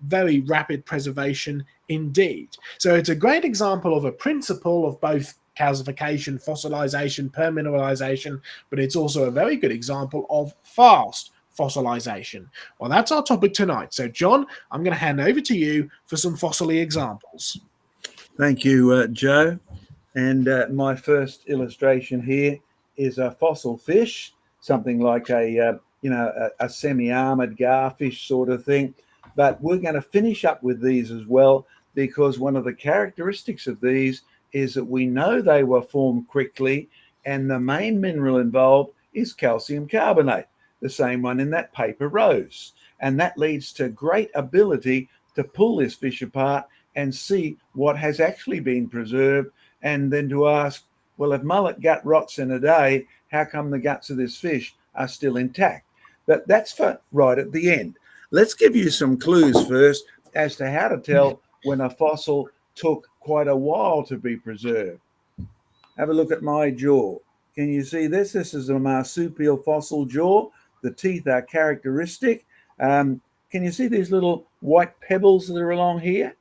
Very rapid preservation indeed. So it's a great example of a principle of both calcification, fossilization, permineralization, but it's also a very good example of fast fossilization. Well, that's our topic tonight. So, John, I'm going to hand over to you for some fossily examples. Thank you, Joe. And my first illustration here is a fossil fish, something like a semi-armored garfish sort of thing. But we're going to finish up with these as well, because one of the characteristics of these is that we know they were formed quickly, and the main mineral involved is calcium carbonate, the same one in that paper rose. And that leads to great ability to pull this fish apart and see what has actually been preserved, and then to ask, well, if mullet gut rots in a day, how come the guts of this fish are still intact? But that's for right at the end. Let's give you some clues first as to how to tell when a fossil took quite a while to be preserved. Have a look at my jaw. Can you see this? This is a marsupial fossil jaw. The teeth are characteristic. Can you see these little white pebbles that are along here?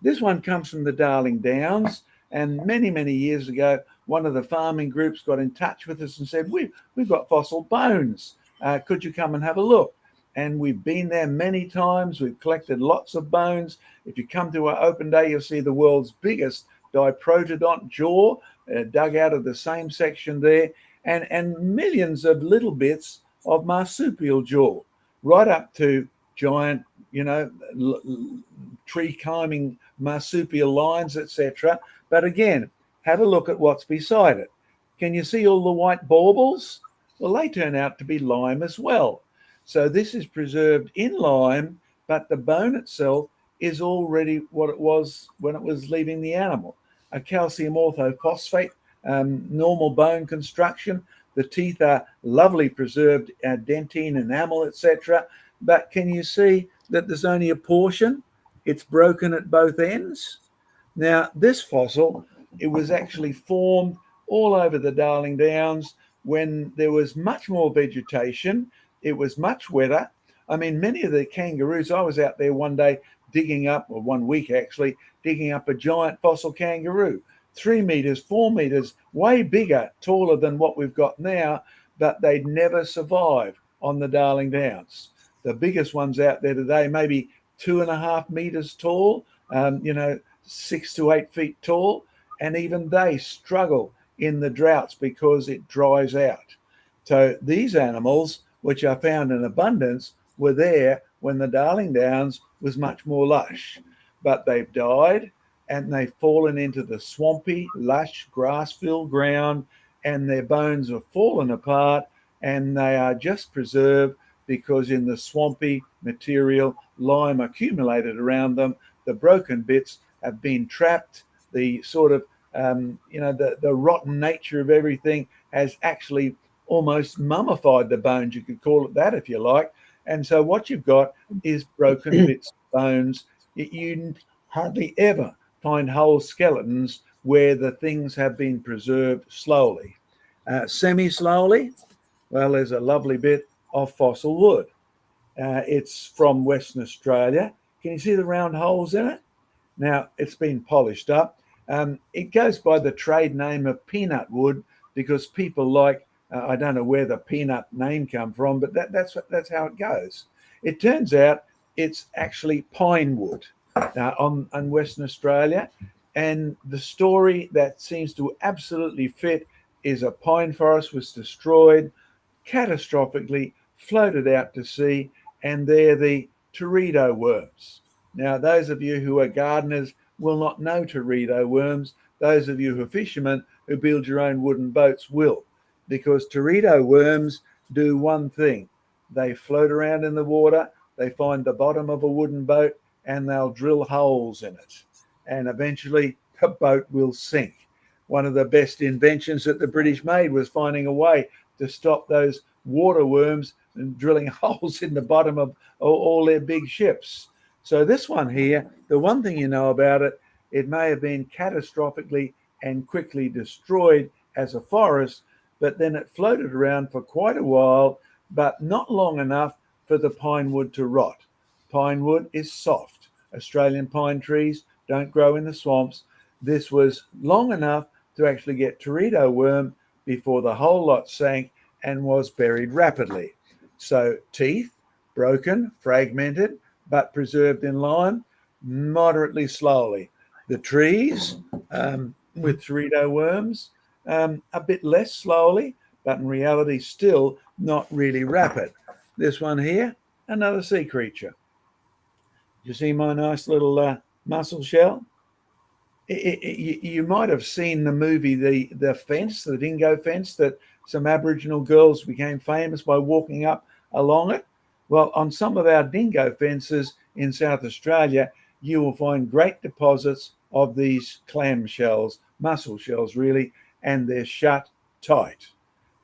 This one comes from the Darling Downs, and many, many years ago, one of the farming groups got in touch with us and said, we've got fossil bones. Could you come and have a look? And we've been there many times. We've collected lots of bones. If you come to our open day, you'll see the world's biggest diprotodont jaw dug out of the same section there, and millions of little bits of marsupial jaw, right up to giant, tree climbing marsupial lines, etc. But again, have a look at what's beside it. Can you see all the white baubles? Well, they turn out to be lime as well. So this is preserved in lime, but the bone itself is already what it was when it was leaving the animal. A calcium orthophosphate, normal bone construction. The teeth are lovely preserved, dentine, enamel, etc. But can you see that there's only a portion? It's broken at both ends. Now, this fossil, it was actually formed all over the Darling Downs when there was much more vegetation. It was much wetter. I mean, many of the kangaroos, I was out there one day digging up, or one week actually, digging up a giant fossil kangaroo. 3 meters, 4 meters, way bigger, taller than what we've got now, but they'd never survive on the Darling Downs. The biggest ones out there today, maybe 2.5 meters tall, 6 to 8 feet tall, and even they struggle in the droughts because it dries out. So these animals, which are found in abundance, were there when the Darling Downs was much more lush, but they've died and they've fallen into the swampy, lush, grass-filled ground, and their bones have fallen apart, and they are just preserved because in the swampy material, lime accumulated around them, the broken bits have been trapped. The sort of, the rotten nature of everything has actually almost mummified the bones. You could call it that if you like. And so what you've got is broken bits of bones. You hardly ever find whole skeletons where the things have been preserved slowly. Semi-slowly, well, there's a lovely bit of fossil wood. It's from Western Australia. Can you see the round holes in it? Now, it's been polished up. It goes by the trade name of peanut wood because people like, I don't know where the peanut name come from, but that's how it goes. It turns out it's actually pine wood on Western Australia. And the story that seems to absolutely fit is a pine forest was destroyed catastrophically, floated out to sea, and they're the teredo worms. Now, those of you who are gardeners will not know teredo worms. Those of you who are fishermen who build your own wooden boats will, because teredo worms do one thing. They float around in the water, they find the bottom of a wooden boat, and they'll drill holes in it. And eventually the boat will sink. One of the best inventions that the British made was finding a way to stop those water worms and drilling holes in the bottom of all their big ships. So this one here, the one thing you know about it, it may have been catastrophically and quickly destroyed as a forest, but then it floated around for quite a while, but not long enough for the pine wood to rot. Pine wood is soft. Australian pine trees don't grow in the swamps. This was long enough to actually get teredo worm before the whole lot sank and was buried rapidly. So teeth, broken, fragmented, but preserved in lime, moderately slowly. The trees with teredo worms, a bit less slowly, but in reality still not really rapid. This one here, another sea creature. You see my nice little mussel shell? You might have seen the movie The Fence, the dingo fence, that some Aboriginal girls became famous by walking up along it. Well, on some of our dingo fences in South Australia, you will find great deposits of these clam shells, mussel shells really, and they're shut tight.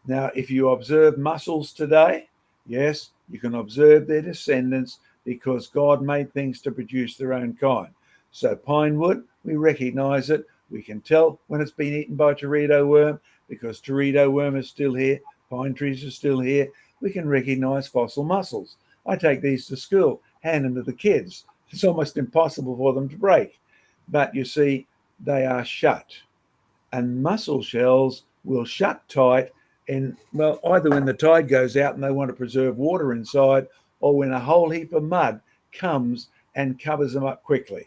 Now, if you observe mussels today, yes, you can observe their descendants because God made things to produce their own kind. So pine wood, we recognize it. We can tell when it's been eaten by teredo worm because teredo worm is still here. Pine trees are still here. We can recognize fossil mussels. I take these to school, hand them to the kids. It's almost impossible for them to break. But you see, they are shut. And mussel shells will shut tight either when the tide goes out and they want to preserve water inside, or when a whole heap of mud comes and covers them up quickly.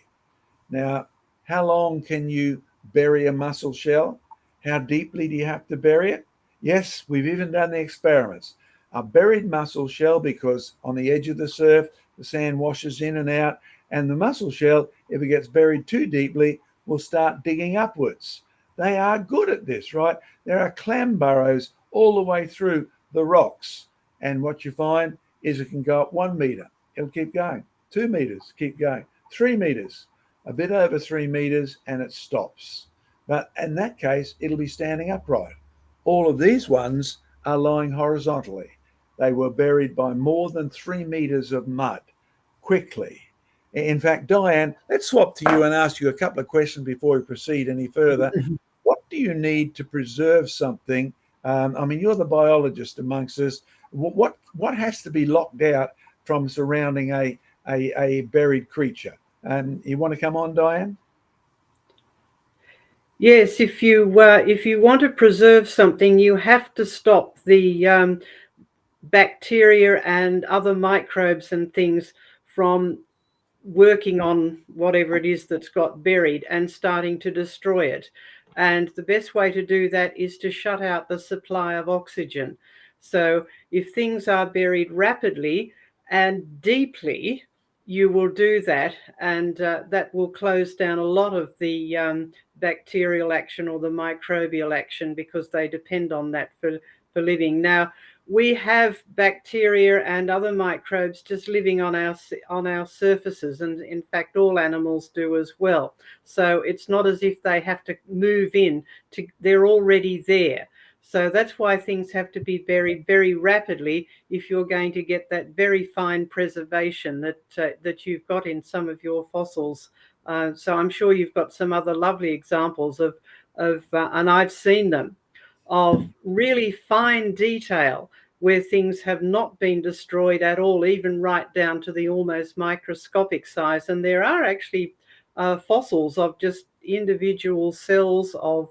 Now, how long can you bury a mussel shell? How deeply do you have to bury it? Yes, we've even done the experiments. A buried mussel shell, because on the edge of the surf, the sand washes in and out, and the mussel shell, if it gets buried too deeply, will start digging upwards. They are good at this, right? There are clam burrows all the way through the rocks. And what you find is it can go up 1 meter. It'll keep going. 2 meters, keep going. 3 meters, a bit over 3 meters, and it stops. But in that case, it'll be standing upright. All of these ones are lying horizontally. They were buried by more than 3 meters of mud quickly. In fact, Diane, let's swap to you and ask you a couple of questions before we proceed any further. What do you need to preserve something? You're the biologist amongst us. What has to be locked out from surrounding a buried creature? And you want to come on, Diane? Yes, if you want to preserve something, you have to stop the bacteria and other microbes and things from working on whatever it is that's got buried and starting to destroy it. And the best way to do that is to shut out the supply of oxygen. So if things are buried rapidly and deeply, you will do that, and that will close down a lot of the bacterial action or the microbial action, because they depend on that for living. Now, we have bacteria and other microbes just living on our surfaces, and in fact all animals do as well. So it's not as if they have to move in, they're already there. So that's why things have to be buried very rapidly if you're going to get that very fine preservation that you've got in some of your fossils. So I'm sure you've got some other lovely examples of and I've seen them, of really fine detail where things have not been destroyed at all, even right down to the almost microscopic size. And there are actually fossils of just individual cells of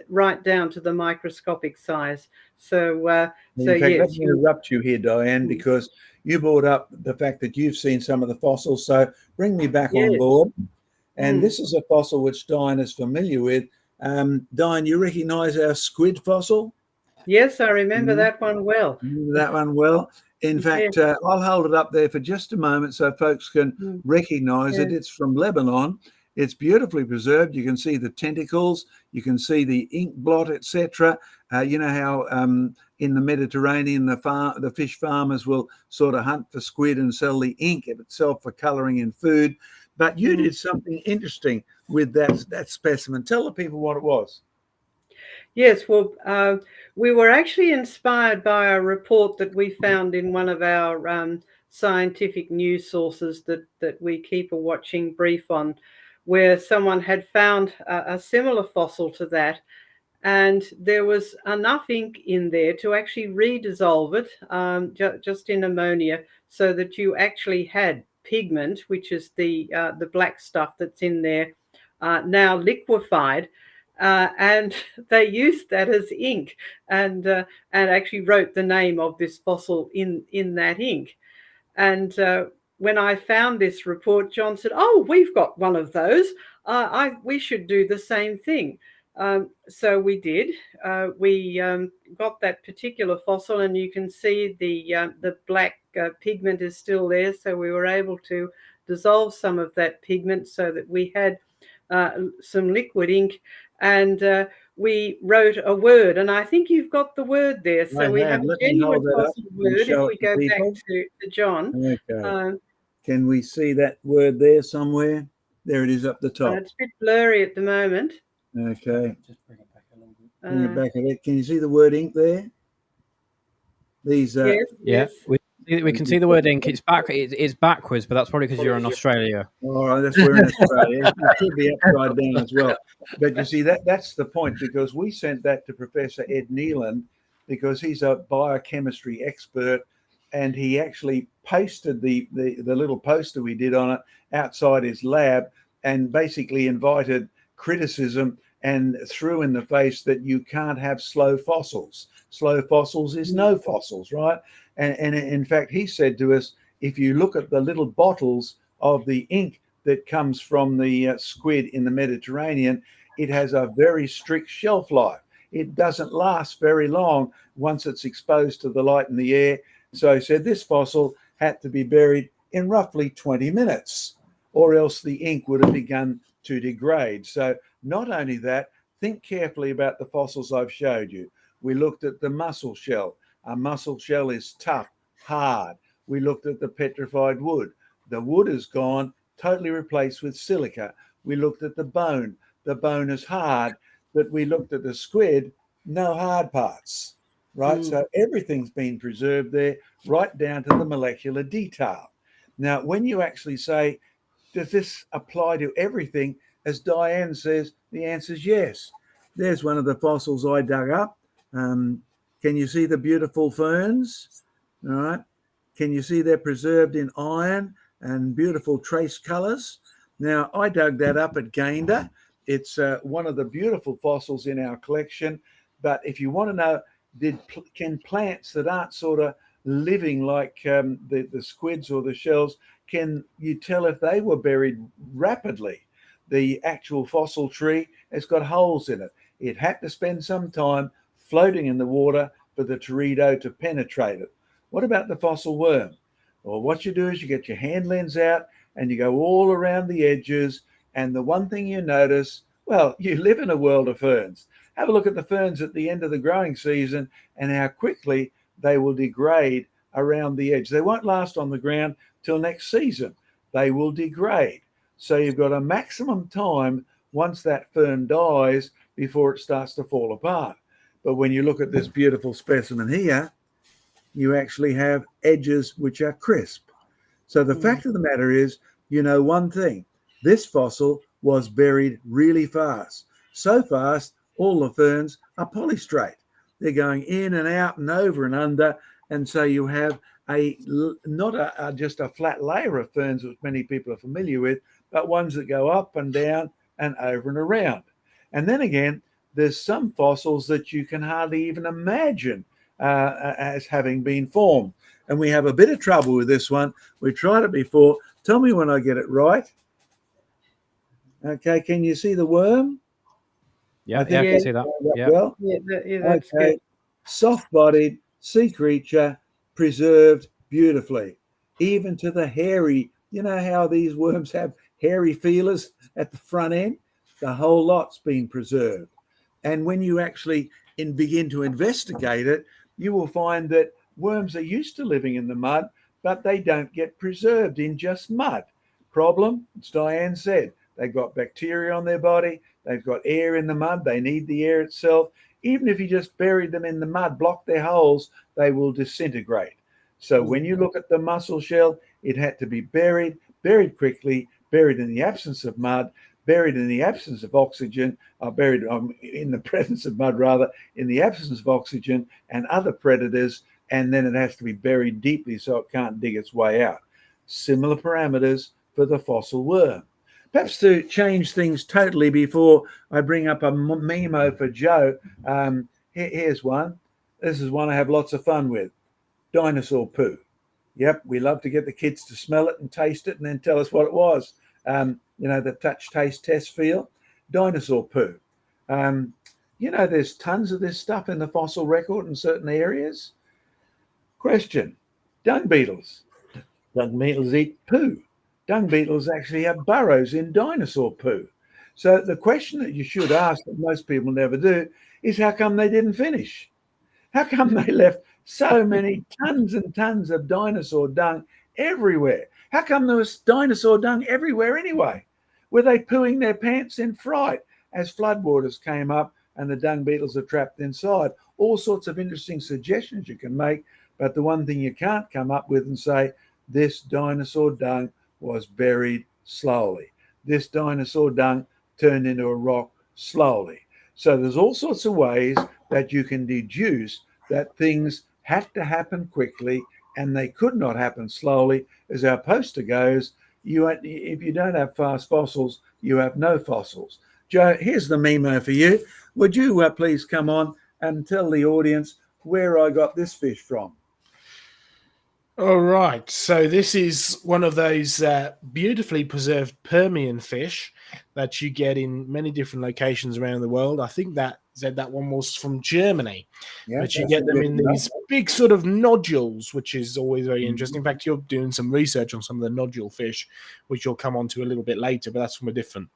right down to the microscopic size. So, In fact, yes, let me interrupt you here, Diane, because you brought up the fact that you've seen some of the fossils. So bring me back on Yes. board. And this is a fossil which Diane is familiar with. Diane, you recognise our squid fossil? Yes, I remember that one well. Remember that one well? In fact, I'll hold it up there for just a moment so folks can recognise it. It's from Lebanon. It's beautifully preserved. You can see the tentacles, you can see the ink blot, etc. You know how in the Mediterranean, the fish farmers will sort of hunt for squid and sell the ink of itself for colouring in food. But you did something interesting with that specimen. Tell the people what it was. Yes, well, we were actually inspired by a report that we found in one of our scientific news sources that we keep a watching brief on, where someone had found a similar fossil to that, and there was enough ink in there to actually redissolve it just in ammonia, so that you actually had pigment, which is the black stuff that's in there, now liquefied. And they used that as ink, and actually wrote the name of this fossil in that ink. And when I found this report, John said, "Oh, we've got one of those. We should do the same thing." So we did. We got that particular fossil, and you can see the black pigment is still there. So we were able to dissolve some of that pigment so that we had some liquid ink, and we wrote a word, and I think you've got the word there. So we have a genuine fossil word. If we go back to John. Okay. Can we see that word there somewhere? There it is up the top. It's a bit blurry at the moment. Okay. Just bring it back a little bit. Bring it back a bit. Can you see the word ink there? These yes. We can see the word ink. It's backwards, but that's probably because you're in Australia. All right, that's we're in Australia. It could be upside down as well. But you see, that's the point, because we sent that to Professor Ed Neeland, because he's a biochemistry expert, and he actually pasted the little poster we did on it outside his lab, and basically invited criticism and threw in the face that you can't have slow fossils. Slow fossils is no fossils, right? And in fact, he said to us, if you look at the little bottles of the ink that comes from the squid in the Mediterranean, it has a very strict shelf life. It doesn't last very long once it's exposed to the light and the air. So he said this fossil had to be buried in roughly 20 minutes, or else the ink would have begun to degrade. So not only that, think carefully about the fossils I've showed you. We looked at the mussel shell. A mussel shell is tough, hard. We looked at the petrified wood. The wood is gone, totally replaced with silica. We looked at the bone. The bone is hard, but we looked at the squid, no hard parts, right? So everything's been preserved there, right down to the molecular detail. Now, when you actually say, does this apply to everything? As Diane says, the answer is yes. There's one of the fossils I dug up. Can you see the beautiful ferns? All right. Can you see they're preserved in iron and beautiful trace colours? Now, I dug that up at Gayndah, It's one of the beautiful fossils in our collection. But if you want to know, can plants that aren't sort of living like the squids or the shells, can you tell if they were buried rapidly? The actual fossil tree has got holes in it. It had to spend some time floating in the water for the teredo to penetrate it. What about the fossil worm? Well, what you do is you get your hand lens out and you go all around the edges. And the one thing you notice, well, you live in a world of ferns. Have a look at the ferns at the end of the growing season and how quickly they will degrade around the edge. They won't last on the ground till next season. They will degrade. So you've got a maximum time once that fern dies before it starts to fall apart. But when you look at this beautiful specimen here, you actually have edges which are crisp. So the fact of the matter is, you know one thing, this fossil was buried really fast. So fast, all the ferns are polystrate. They're going in and out and over and under. And so you have not just a flat layer of ferns, which many people are familiar with, but ones that go up and down and over and around. And then again, there's some fossils that you can hardly even imagine as having been formed. And we have a bit of trouble with this one. We tried it before. Tell me when I get it right. Okay, can you see the worm? Yeah, I can see that. Yeah. Well, That's good. Soft-bodied sea creature, preserved beautifully, even to the hairy. You know how these worms have hairy feelers at the front end? The whole lot's been preserved. And when you actually begin to investigate it, you will find that worms are used to living in the mud, but they don't get preserved in just mud. Problem, as Diane said, they've got bacteria on their body, they've got air in the mud, they need the air itself. Even if you just buried them in the mud, block their holes, they will disintegrate. So when you look at the mussel shell, it had to be buried quickly, buried in the absence of mud, buried in the absence of oxygen, buried in the presence of mud rather, in the absence of oxygen and other predators, and then it has to be buried deeply so it can't dig its way out. Similar parameters for the fossil worm. Perhaps to change things totally before I bring up a memo for Joe, here's one. This is one I have lots of fun with. Dinosaur poo. Yep, we love to get the kids to smell it and taste it and then tell us what it was. You know, the touch, taste, test, feel. Dinosaur poo. You know, there's tons of this stuff in the fossil record in certain areas. Question. Dung beetles. Dung beetles eat poo. Dung beetles actually have burrows in dinosaur poo. So the question that you should ask that most people never do is how come they didn't finish? How come they left so many tons and tons of dinosaur dung everywhere? How come there was dinosaur dung everywhere anyway? Were they pooing their pants in fright as floodwaters came up and the dung beetles are trapped inside? All sorts of interesting suggestions you can make, but the one thing you can't come up with and say, this dinosaur dung was buried slowly. This dinosaur dung turned into a rock slowly. So there's all sorts of ways that you can deduce that things had to happen quickly and they could not happen slowly. As our poster goes, if you don't have fast fossils, you have no fossils. Joe, here's the memo for you. Would you please come on and tell the audience where I got this fish from? All right, so this is one of those beautifully preserved Permian fish that you get in many different locations around the world. I think that one was from Germany, but you get them in these big sort of nodules, which is always very interesting. In fact, you're doing some research on some of the nodule fish, which you'll come on to a little bit later, but that's from a different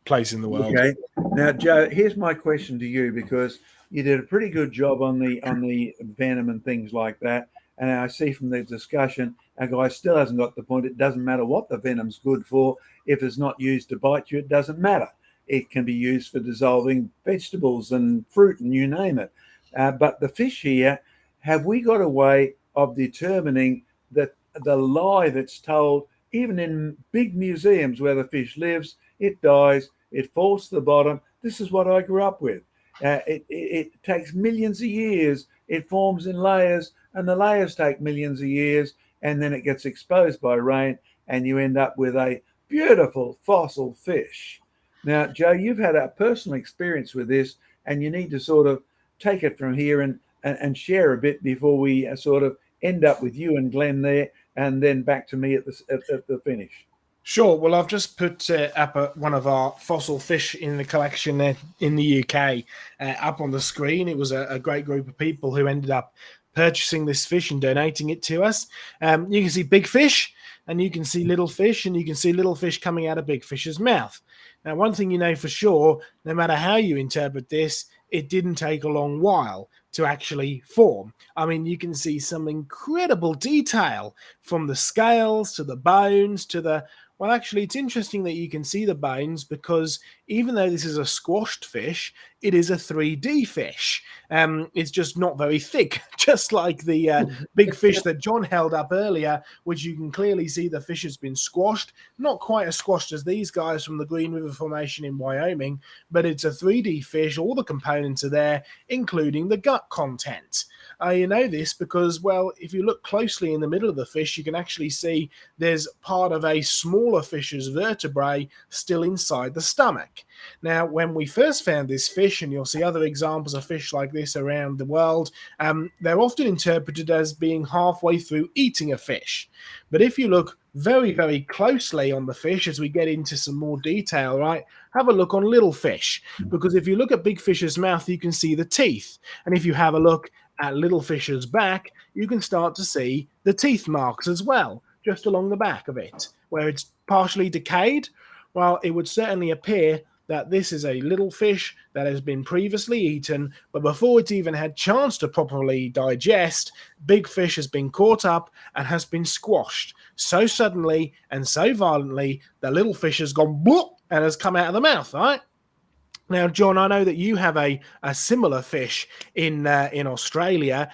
place in the world. Okay. Now, Joe, here's my question to you, because you did a pretty good job on the venom and things like that. And I see from the discussion, our guy still hasn't got the point. It doesn't matter what the venom's good for. If it's not used to bite you, it doesn't matter. It can be used for dissolving vegetables and fruit and you name it. But the fish here, have we got a way of determining that the lie that's told, even in big museums where the fish lives, it dies, it falls to the bottom. This is what I grew up with. It takes millions of years. It forms in layers, and the layers take millions of years, and then it gets exposed by rain, and you end up with a beautiful fossil fish. Now, Joe, you've had a personal experience with this, and you need to sort of take it from here and share a bit before we sort of end up with you and Glenn there, and then back to me at the finish. Sure. Well, I've just put up one of our fossil fish in the collection in the UK up on the screen. It was a great group of people who ended up purchasing this fish and donating it to us. You can see big fish, and you can see little fish, and you can see little fish coming out of big fish's mouth. Now, one thing you know for sure, no matter how you interpret this, it didn't take a long while to actually form. I mean, you can see some incredible detail from the scales to the bones to the... Well, actually, it's interesting that you can see the bones because even though this is a squashed fish, it is a 3D fish. It's just not very thick, just like the big fish that John held up earlier, which you can clearly see the fish has been squashed. Not quite as squashed as these guys from the Green River Formation in Wyoming, but it's a 3D fish. All the components are there, including the gut content. You know this because, well, if you look closely in the middle of the fish, you can actually see there's part of a smaller fish's vertebrae still inside the stomach. Now, when we first found this fish, and you'll see other examples of fish like this around the world, they're often interpreted as being halfway through eating a fish. But if you look very, very closely on the fish as we get into some more detail, right, have a look on little fish. Because if you look at big fish's mouth, you can see the teeth. And if you have a look at little fish's back, you can start to see the teeth marks as well, just along the back of it, where it's partially decayed. Well, it would certainly appear that this is a little fish that has been previously eaten, but before it's even had chance to properly digest, big fish has been caught up and has been squashed so suddenly and so violently that little fish has gone bloop and has come out of the mouth, right? Now, John, I know that you have a similar fish in Australia.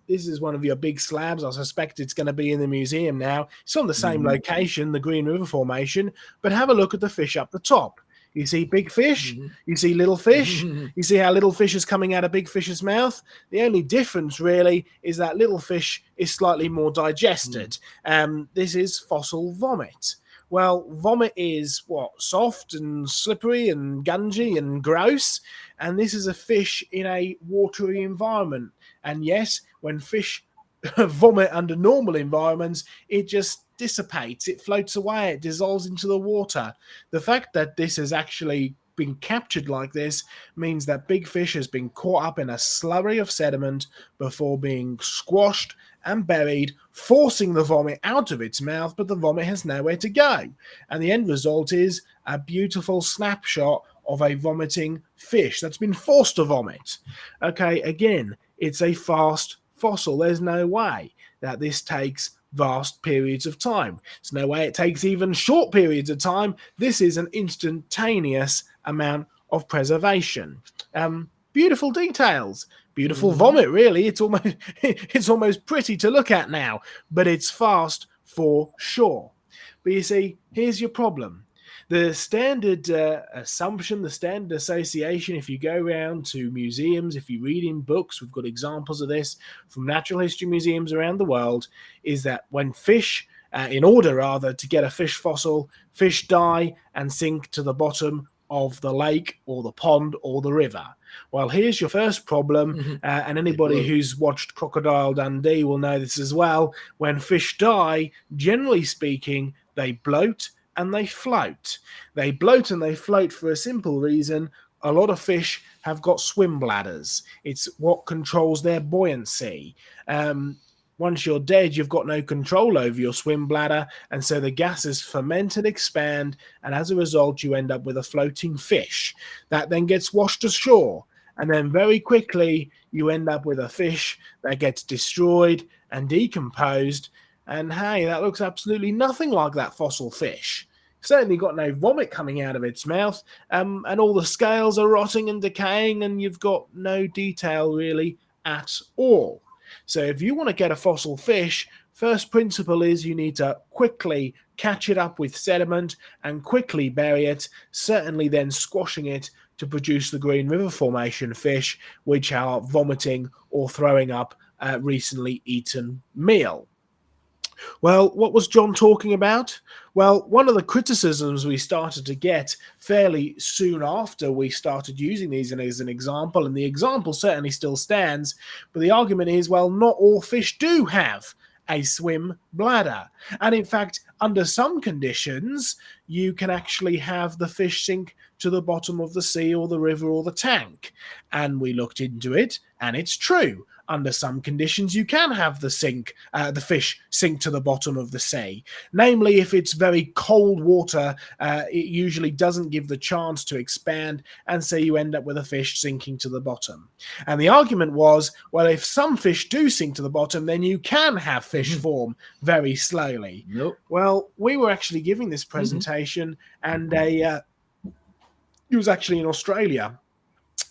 This is one of your big slabs. I suspect it's going to be in the museum now. It's on the same location, the Green River Formation, but have a look at the fish up the top. You see big fish, you see little fish, you see how little fish is coming out of big fish's mouth. The only difference really is that little fish is slightly more digested. This is fossil vomit. Well, vomit is soft and slippery and gungy and gross. And this is a fish in a watery environment. And yes, when fish vomit under normal environments, it just dissipates, it floats away, it dissolves into the water. The fact that this has actually been captured like this means that big fish has been caught up in a slurry of sediment before being squashed and buried, forcing the vomit out of its mouth, but the vomit has nowhere to go. And the end result is a beautiful snapshot of a vomiting fish that's been forced to vomit. Okay, again, it's a fast fossil. There's no way that this takes vast periods of time. There's no way it takes even short periods of time. This is an instantaneous amount of preservation. Beautiful details, beautiful vomit, really. It's almost pretty to look at now, but it's fast for sure. But you see, here's your problem. The standard assumption, the standard association, if you go around to museums, if you read in books, we've got examples of this from natural history museums around the world, is that when fish, in order rather to get a fish fossil, fish die and sink to the bottom of the lake or the pond or the river. Well, here's your first problem, and anybody who's watched Crocodile Dundee will know this as well. When fish die, generally speaking, they bloat and they float. They bloat and they float for a simple reason. A lot of fish have got swim bladders. It's what controls their buoyancy. Once you're dead, you've got no control over your swim bladder, and so the gases ferment and expand, and as a result, you end up with a floating fish that then gets washed ashore. And then very quickly, you end up with a fish that gets destroyed and decomposed. And hey, that looks absolutely nothing like that fossil fish. Certainly got no vomit coming out of its mouth, and all the scales are rotting and decaying, and you've got no detail really at all. So if you want to get a fossil fish, first principle is you need to quickly catch it up with sediment and quickly bury it, certainly then squashing it to produce the Green River Formation fish, which are vomiting or throwing up recently eaten meal. Well, what was John talking about? Well, one of the criticisms we started to get fairly soon after we started using these as an example, and the example certainly still stands, but the argument is, well, not all fish do have a swim bladder. And in fact, under some conditions, you can actually have the fish sink to the bottom of the sea or the river or the tank. And we looked into it, and it's true. Under some conditions, you can have the fish sink to the bottom of the sea. Namely, if it's very cold water, it usually doesn't give the chance to expand, and so you end up with a fish sinking to the bottom. And the argument was, well, if some fish do sink to the bottom, then you can have fish form very slowly. Nope. Well, we were actually giving this presentation, and it was actually in Australia.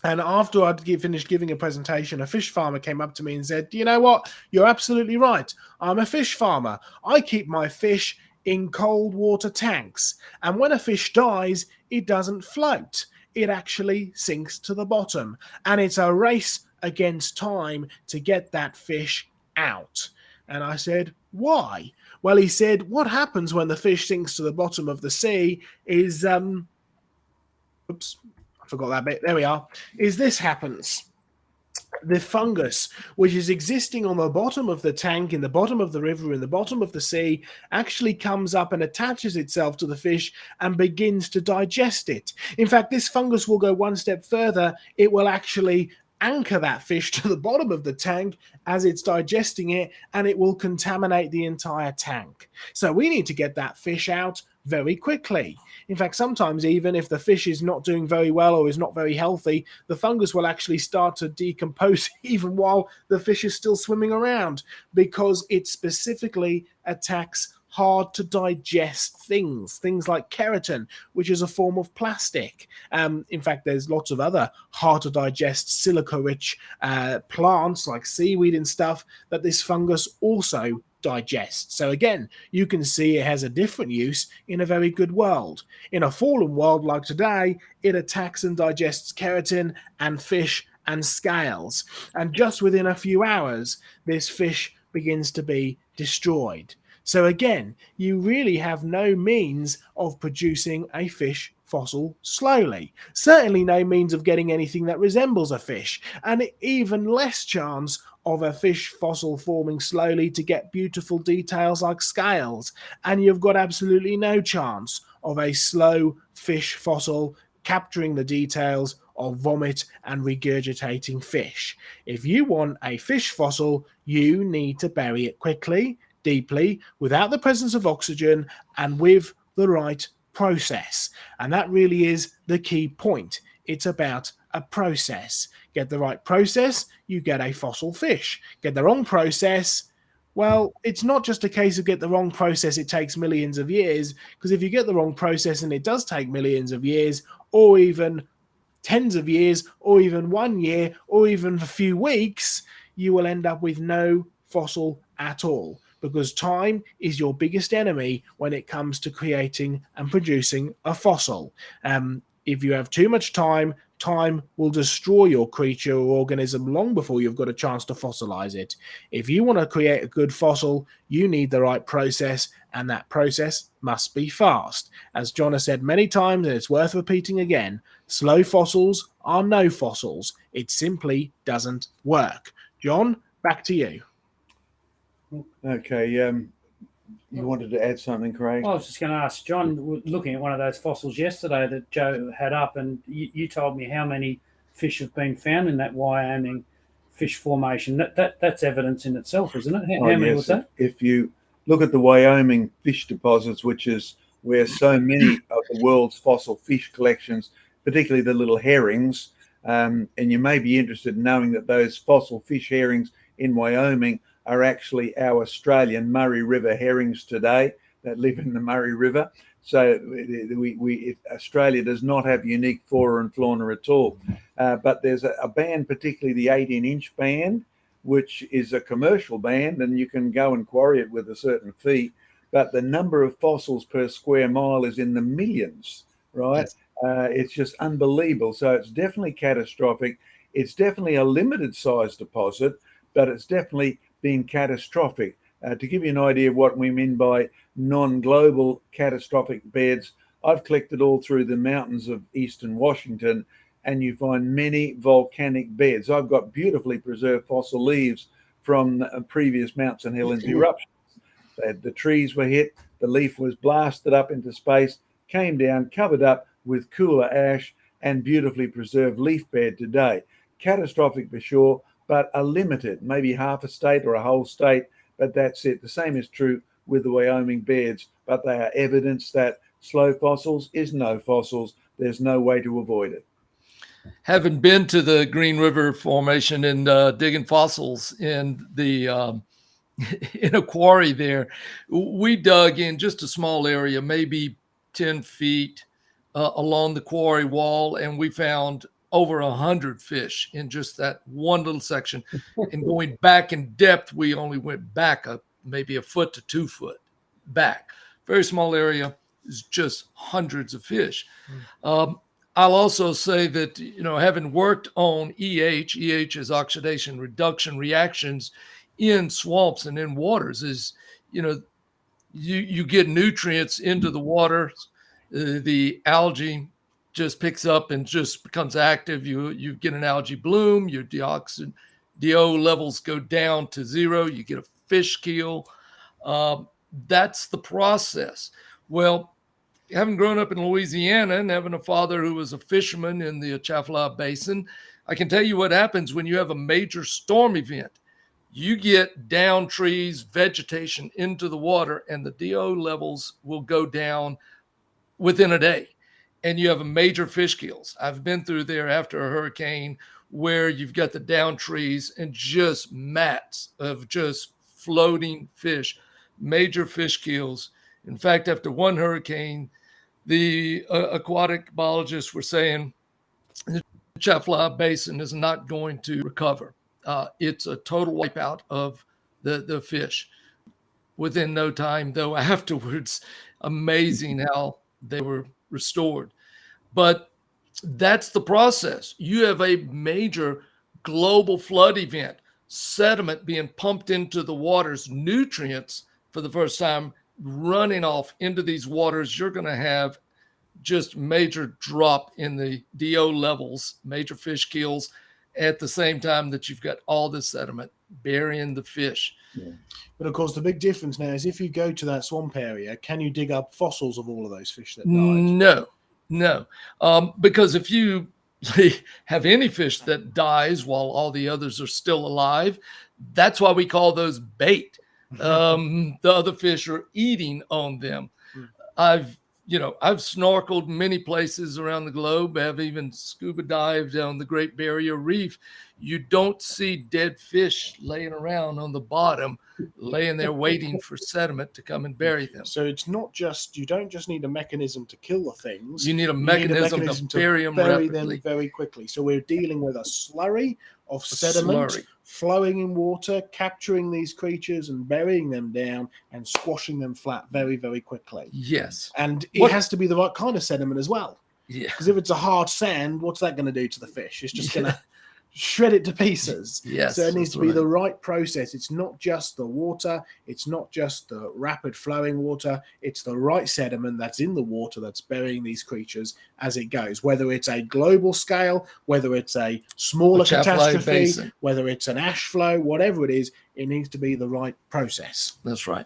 And after I'd finished giving a presentation, a fish farmer came up to me and said, you know what? You're absolutely right. I'm a fish farmer. I keep my fish in cold water tanks. And when a fish dies, it doesn't float. It actually sinks to the bottom. And it's a race against time to get that fish out. And I said, why? Well, he said, what happens when the fish sinks to the bottom of the sea is, oops, I forgot that bit. There we are. Is this happens. The fungus, which is existing on the bottom of the tank, in the bottom of the river, in the bottom of the sea, actually comes up and attaches itself to the fish and begins to digest it. In fact, this fungus will go one step further. It will actually anchor that fish to the bottom of the tank as it's digesting it, and it will contaminate the entire tank. So we need to get that fish out very quickly. In fact, sometimes even if the fish is not doing very well or is not very healthy, the fungus will actually start to decompose even while the fish is still swimming around, because it specifically attacks hard to digest things like keratin, which is a form of plastic. In fact, there's lots of other hard to digest silica-rich plants like seaweed and stuff that this fungus also digests. So again, you can see it has a different use in a very good world. In a fallen world like today, it attacks and digests keratin and fish and scales. And just within a few hours, this fish begins to be destroyed. So again, you really have no means of producing a fish fossil slowly. Certainly no means of getting anything that resembles a fish, and even less chance of a fish fossil forming slowly to get beautiful details like scales. And you've got absolutely no chance of a slow fish fossil capturing the details of vomit and regurgitating fish. If you want a fish fossil, you need to bury it quickly, deeply, without the presence of oxygen, and with the right process. And that really is the key point. It's about a process. Get the right process, you get a fossil fish. Get the wrong process, well, it's not just a case of get the wrong process, it takes millions of years, because if you get the wrong process and it does take millions of years, or even tens of years, or even 1 year, or even a few weeks, you will end up with no fossil at all. Because time is your biggest enemy when it comes to creating and producing a fossil. If you have too much time, time will destroy your creature or organism long before you've got a chance to fossilize it. If you want to create a good fossil, you need the right process, and that process must be fast. As John has said many times, and it's worth repeating again, slow fossils are no fossils. It simply doesn't work. John, back to you. Okay, you wanted to add something, Craig? I was just going to ask John, looking at one of those fossils yesterday that Joe had up, and you told me how many fish have been found in that Wyoming fish formation. That's evidence in itself, isn't it? How many was that? If you look at the Wyoming fish deposits, which is where so many of the world's fossil fish collections, particularly the little herrings, and you may be interested in knowing that those fossil fish herrings in Wyoming are actually our Australian Murray River herrings today that live in the Murray River. So Australia does not have unique flora and fauna at all. But there's a band, particularly the 18-inch band, which is a commercial band, and you can go and quarry it with a certain fee. But the number of fossils per square mile is in the millions, right? Yes. It's just unbelievable. So it's definitely catastrophic. It's definitely a limited size deposit, but it's definitely been catastrophic. To give you an idea of what we mean by non-global catastrophic beds, I've collected all through the mountains of eastern Washington, and you find many volcanic beds. I've got beautifully preserved fossil leaves from previous Mount St. Helens eruptions. The trees were hit, the leaf was blasted up into space, came down, covered up with cooler ash, and beautifully preserved leaf bed today. Catastrophic for sure, but a limited, maybe half a state or a whole state, but that's it. The same is true with the Wyoming beds, but they are evidence that slow fossils is no fossils. There's no way to avoid it. Having been to the Green River Formation and digging fossils in the in a quarry there, we dug in just a small area, maybe 10 feet along the quarry wall, and we found over 100 fish in just that one little section. And going back in depth, we only went back maybe a foot to 2 foot back. Very small area, is just hundreds of fish. I'll also say that, having worked on EH is oxidation reduction reactions in swamps and in waters, is, you get nutrients into the water, the algae just picks up and just becomes active. You get an algae bloom, your DO levels go down to zero, you get a fish kill. That's the process. Well, having grown up in Louisiana and having a father who was a fisherman in the Atchafalaya Basin, I can tell you what happens when you have a major storm event. You get down trees, vegetation into the water, and the DO levels will go down within a day. And you have a major fish kills. I've been through there after a hurricane where you've got the down trees and just mats of just floating fish, major fish kills. In fact, after one hurricane, the aquatic biologists were saying the Atchafalaya Basin is not going to recover. It's a total wipeout of the fish within no time, though afterwards, amazing how they were restored. But that's the process. You have a major global flood event, sediment being pumped into the waters, nutrients for the first time running off into these waters. You're going to have just major drop in the DO levels, major fish kills, at the same time that you've got all this sediment burying the fish. Yeah. But of course, the big difference now is if you go to that swamp area, can you dig up fossils of all of those fish that died? No. Because if you have any fish that dies while all the others are still alive, that's why we call those bait. The other fish are eating on them. I've snorkeled many places around the globe. I've even scuba dived down the Great Barrier Reef. You don't see dead fish laying around on the bottom, laying there waiting for sediment to come and bury them. So it's not just, you don't just need a mechanism to kill the things. You need a mechanism to bury them very quickly. So we're dealing with a slurry of sediment flowing in water, capturing these creatures and burying them down and squashing them flat very, very quickly. Yes. And it has to be the right kind of sediment as well. Yeah. Because if it's a hard sand, what's that going to do to the fish? It's just going to shred it to pieces. Yes. So it needs to be the right process. It's not just the water. It's not just the rapid flowing water. It's the right sediment that's in the water that's burying these creatures as it goes, whether it's a global scale, whether it's a smaller catastrophe, whether it's an ash flow, whatever it is, it needs to be the right process. That's right.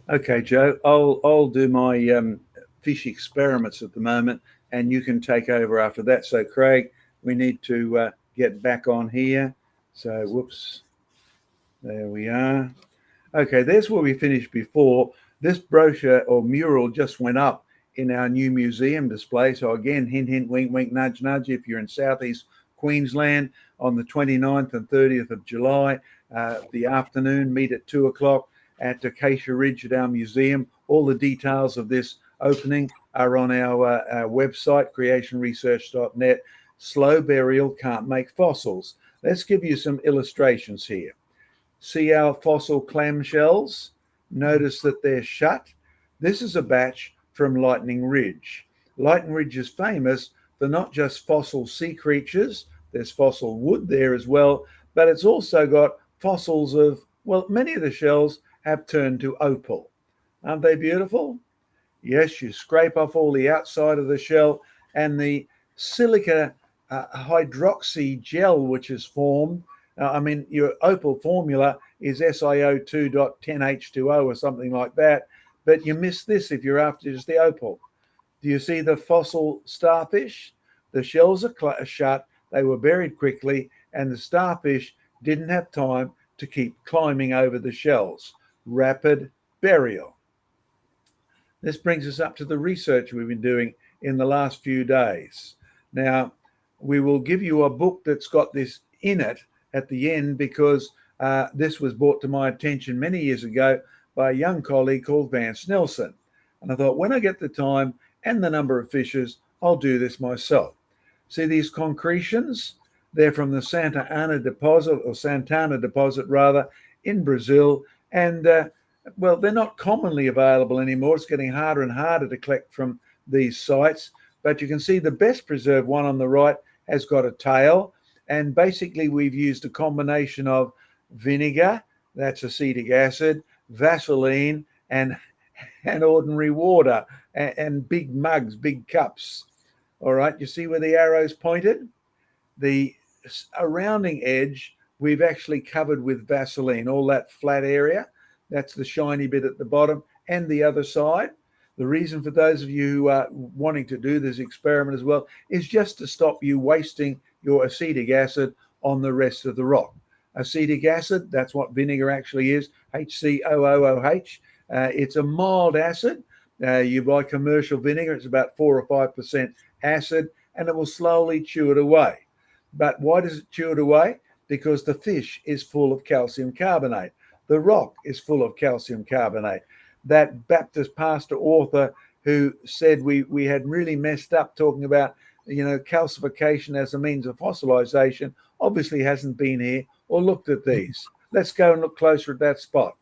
Okay, Joe, I'll do my fish experiments at the moment, and you can take over after that. So, Craig, we need to get back on here. So, whoops. There we are. Okay, there's where we finished before. This brochure or mural just went up in our new museum display. So again, hint, hint, wink, wink, nudge, nudge. If you're in Southeast Queensland on the 29th and 30th of July, the afternoon, meet at 2 o'clock at Acacia Ridge at our museum. All the details of this opening are on our website, creationresearch.net. Slow burial can't make fossils. Let's give you some illustrations here. See our fossil clamshells? Notice that they're shut. This is a batch from Lightning Ridge. Lightning Ridge is famous for not just fossil sea creatures, there's fossil wood there as well, but it's also got fossils of, well, many of the shells have turned to opal. Aren't they beautiful? Yes, you scrape off all the outside of the shell, and the silica hydroxy gel which is formed. Your opal formula is SiO2.10H2O or something like that, but you miss this if you're after just the opal. Do you see the fossil starfish? The shells are shut, they were buried quickly, and the starfish didn't have time to keep climbing over the shells. Rapid burial. This brings us up to the research we've been doing in the last few days. Now, we will give you a book that's got this in it at the end, because this was brought to my attention many years ago by a young colleague called Vance Nelson. And I thought, when I get the time and the number of fishes, I'll do this myself. See these concretions? They're from the Santana deposit rather, in Brazil. And well, they're not commonly available anymore. It's getting harder and harder to collect from these sites. But you can see the best preserved one on the right has got a tail. And basically, we've used a combination of vinegar, that's acetic acid, Vaseline, and ordinary water, and big mugs, big cups. All right, you see where the arrow's pointed? The surrounding edge, we've actually covered with Vaseline, all that flat area. That's the shiny bit at the bottom, and the other side. The reason for those of you who are wanting to do this experiment as well is just to stop you wasting your acetic acid on the rest of the rock. Acetic acid, that's what vinegar actually is, HCOOH. It's a mild acid. You buy commercial vinegar, it's about 4 or 5% acid, and it will slowly chew it away. But why does it chew it away? Because the fish is full of calcium carbonate. The rock is full of calcium carbonate. That Baptist pastor author who said we had really messed up talking about, calcification as a means of fossilization, obviously hasn't been here or looked at these. Let's go and look closer at that spot.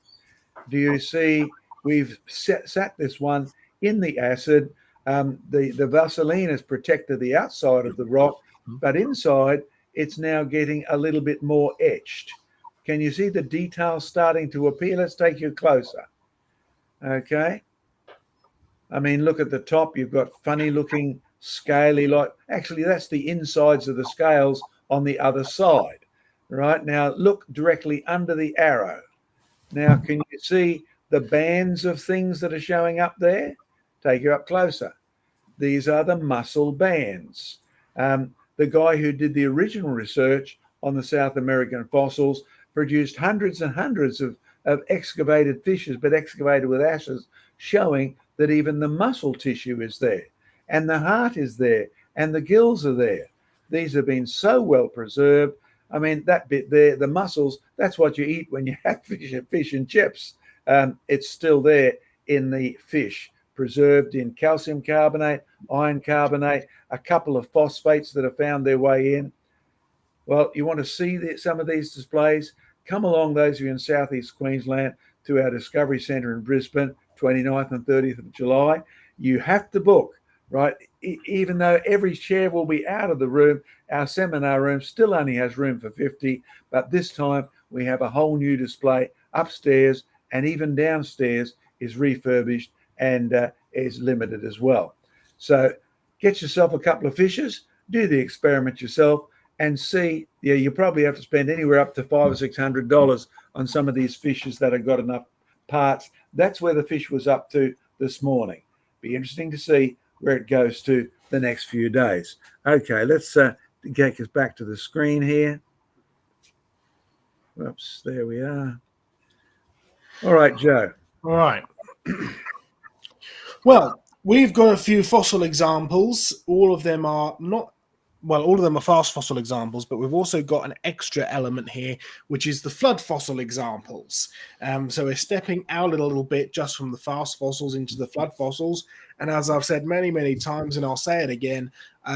Do you see we've sat this one in the acid? The Vaseline has protected the outside of the rock, but inside it's now getting a little bit more etched. Can you see the details starting to appear? Let's take you closer. Okay. Look at the top. You've got funny looking scaly, actually that's the insides of the scales on the other side. Right, now look directly under the arrow. Now, can you see the bands of things that are showing up there? Take you up closer. These are the muscle bands. The guy who did the original research on the South American fossils produced hundreds and hundreds of excavated fishes, but excavated with ashes, showing that even the muscle tissue is there, and the heart is there, and the gills are there. These have been so well preserved. That bit there, the muscles, that's what you eat when you have fish and chips. It's still there in the fish, preserved in calcium carbonate, iron carbonate, a couple of phosphates that have found their way in. Well, you want to see some of these displays? Come along, those of you in Southeast Queensland, to our Discovery Centre in Brisbane, 29th and 30th of July. You have to book, right? Even though every chair will be out of the room, our seminar room still only has room for 50, but this time we have a whole new display upstairs, and even downstairs is refurbished and is limited as well. So get yourself a couple of fishes, do the experiment yourself, and see. You probably have to spend anywhere up to $500 or $600 on some of these fishes that have got enough parts. That's where the fish was up to this morning. Be interesting to see where it goes to the next few days. Okay, let's get us back to the screen here. Oops, there we are. All right, Joe. All right. Well, we've got a few fossil examples. All of them are fast fossil examples, but we've also got an extra element here, which is the flood fossil examples. So we're stepping out a little bit just from the fast fossils into the flood fossils. And as I've said many, many times, and I'll say it again,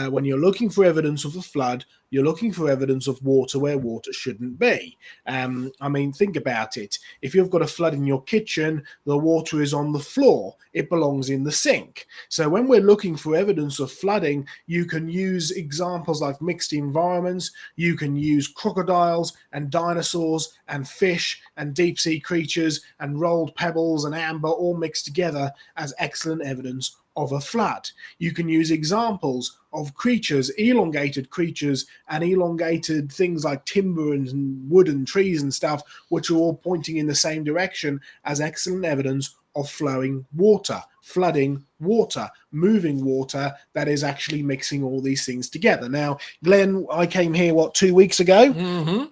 when you're looking for evidence of a flood, you're looking for evidence of water where water shouldn't be. Think about it. If you've got a flood in your kitchen, the water is on the floor. It belongs in the sink. So when we're looking for evidence of flooding, you can use examples like mixed environments. You can use crocodiles and dinosaurs and fish and deep sea creatures and rolled pebbles and amber all mixed together as excellent evidence of a flood. You can use examples of creatures, elongated creatures, and elongated things like timber and wood and trees and stuff, which are all pointing in the same direction as excellent evidence of flowing water, flooding water, moving water that is actually mixing all these things together. Now, Glenn, I came here, 2 weeks ago? Mm-hmm.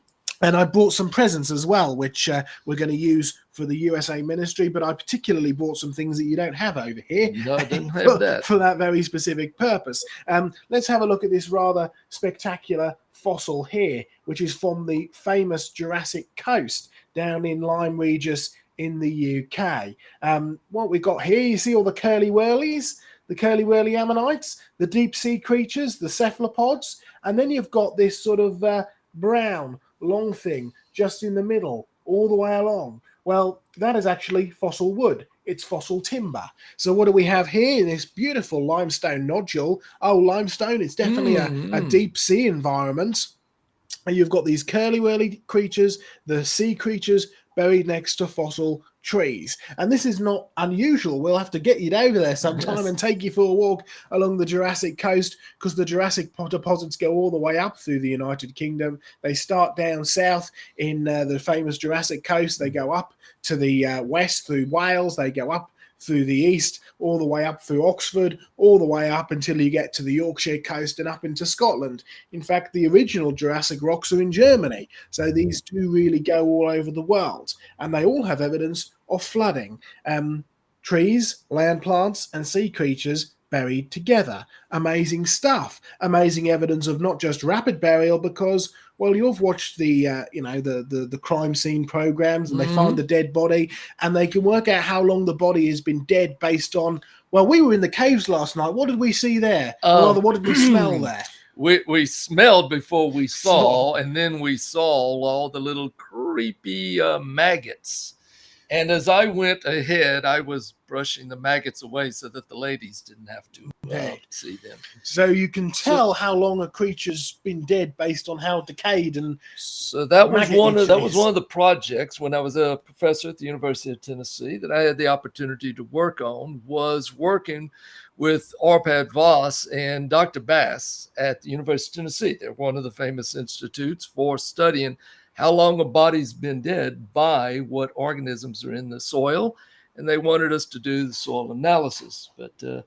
And I brought some presents as well, which we're going to use for the USA ministry. But I particularly brought some things that you don't have over here. No, I didn't have that. For that very specific purpose. Let's have a look at this rather spectacular fossil here, which is from the famous Jurassic Coast down in Lyme Regis in the UK. What we've got here, you see all the curly-whirlies, the curly-whirly ammonites, the deep-sea creatures, the cephalopods, and then you've got this sort of brown long thing just in the middle all the way along. Well, that is actually fossil wood. It's fossil timber. So what do we have here? This beautiful limestone nodule. Oh, limestone, it's definitely a deep sea environment. And you've got these curly-whirly creatures, the sea creatures buried next to fossil trees. And this is not unusual. We'll have to get you over there sometime and take you for a walk along the Jurassic coast, because the Jurassic deposits go all the way up through the United Kingdom. They start down south in the famous Jurassic coast. They go up to the west through Wales. They go up through the east, all the way up through Oxford, all the way up until you get to the Yorkshire coast and up into Scotland. In fact, the original Jurassic rocks are in Germany. So these do really go all over the world. And they all have evidence of flooding. Trees, land plants, and sea creatures buried together. Amazing stuff. Amazing evidence of not just rapid burial, because, well, you've watched the the crime scene programs, and they find the dead body, and they can work out how long the body has been dead based on, well, we were in the caves last night. What did we see there? Or rather, what did we smell there? We smelled before we saw, and then we saw all the little creepy maggots. And as I went ahead, I was brushing the maggots away so that the ladies didn't have to see them. So you can tell how long a creature's been dead based on how decayed and. So that was one of the projects when I was a professor at the University of Tennessee that I had the opportunity to work on, was working with Arpad Voss and Dr. Bass at the University of Tennessee. They're one of the famous institutes for studying how long a body's been dead by what organisms are in the soil. And they wanted us to do the soil analysis. But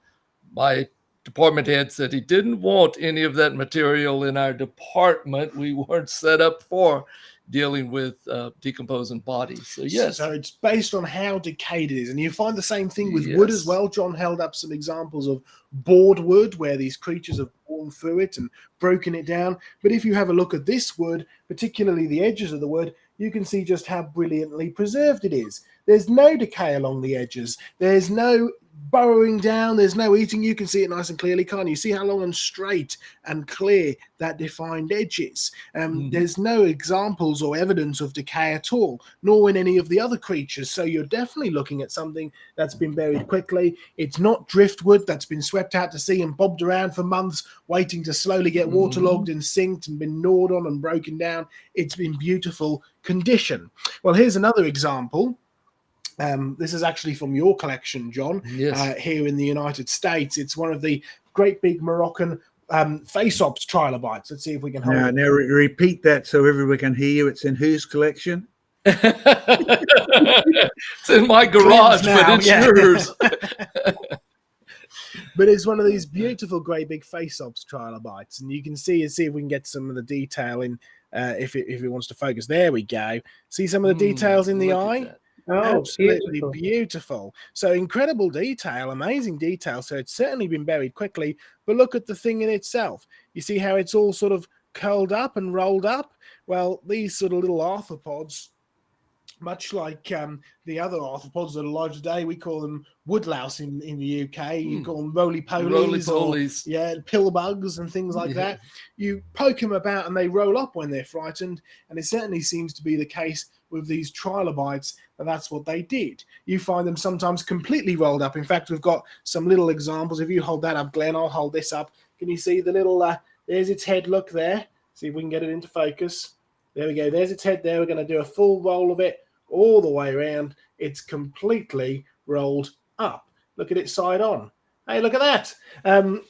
my department head said he didn't want any of that material in our department. We weren't set up for dealing with decomposing bodies. So yes. So it's based on how decayed it is. And you find the same thing with wood as well. John held up some examples of bored wood where these creatures have worn through it and broken it down. But if you have a look at this wood, particularly the edges of the wood, you can see just how brilliantly preserved it is. There's no decay along the edges. There's no burrowing down. There's no eating. You can see it nice and clearly, can't you? See how long and straight and clear that defined edge is. There's no examples or evidence of decay at all, nor in any of the other creatures. So you're definitely looking at something that's been buried quickly. It's not driftwood that's been swept out to sea and bobbed around for months, waiting to slowly get waterlogged and sinked and been gnawed on and broken down. It's been beautiful condition. Well, here's another example. This is actually from your collection, John, here in the United States. It's one of the great big Moroccan face-ops trilobites. Let's see if we can hold it. Now repeat that so everyone can hear you. It's in whose collection? It's in my garage, but it's yours. But it's one of these beautiful great big face-ops trilobites. And you can see if we can get some of the detail in, if it wants to focus. There we go. See some of the details in the eye? Oh, absolutely beautiful. So incredible detail, amazing detail. So it's certainly been buried quickly, but look at the thing in itself. You see how it's all sort of curled up and rolled up? Well, these sort of little arthropods, much like the other arthropods that are alive today, we call them woodlouse in the UK. You call them roly-polies. Pillbugs and things like that. You poke them about and they roll up when they're frightened, and it certainly seems to be the case with these trilobites, and that's what they did. You find them sometimes completely rolled up. In fact, we've got some little examples. If you hold that up, Glenn, I'll hold this up. Can you see the little, there's its head, look there. See if we can get it into focus. There we go. There's its head there. We're going to do a full roll of it all the way around. It's completely rolled up. Look at it side on. Hey, look at that.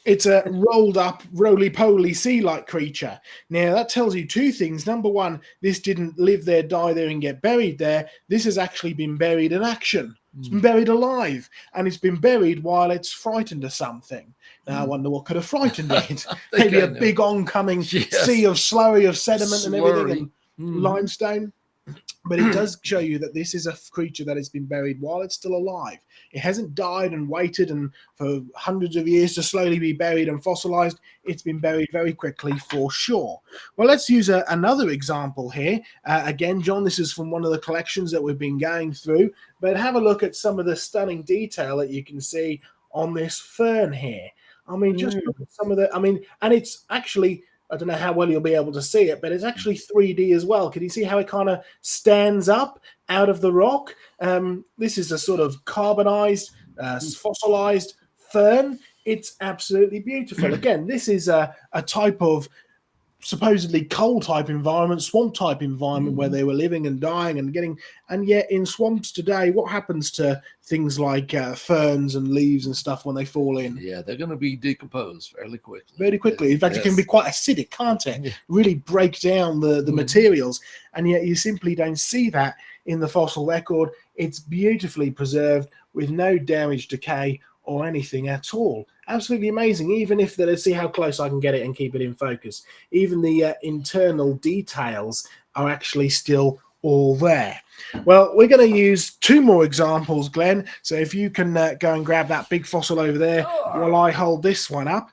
It's a rolled up, roly-poly sea-like creature. Now, that tells you two things. Number one, this didn't live there, die there, and get buried there. This has actually been buried in action. It's been buried alive, and it's been buried while it's frightened of something. Now, I wonder what could have frightened it. Maybe a big oncoming sea of slurry of sediment and everything, and limestone. But it does show you that this is a creature that has been buried while it's still alive. It hasn't died and waited and for hundreds of years to slowly be buried and fossilized. It's been buried very quickly for sure. Well, let's use another example here. Again, John, this is from one of the collections that we've been going through. But have a look at some of the stunning detail that you can see on this fern here. I mean, just look at some of the, and it's actually, I don't know how well you'll be able to see it, but it's actually 3D as well. Can you see how it kind of stands up out of the rock? This is a sort of carbonized, fossilized fern. It's absolutely beautiful. Again, this is a type of supposedly coal type environment, swamp type environment where they were living and dying and getting, and yet in swamps today, what happens to things like ferns and leaves and stuff when they fall in? Yeah, they're going to be decomposed fairly quickly. Very quickly. In fact, it can be quite acidic, can't it? Yeah. Really break down the materials, and yet you simply don't see that in the fossil record. It's beautifully preserved with no damage, decay, or anything at all. Absolutely amazing. Even if let's see how close I can get it and keep it in focus. Even the internal details are actually still all there. Well, we're going to use two more examples, Glenn. So if you can go and grab that big fossil over there while I hold this one up,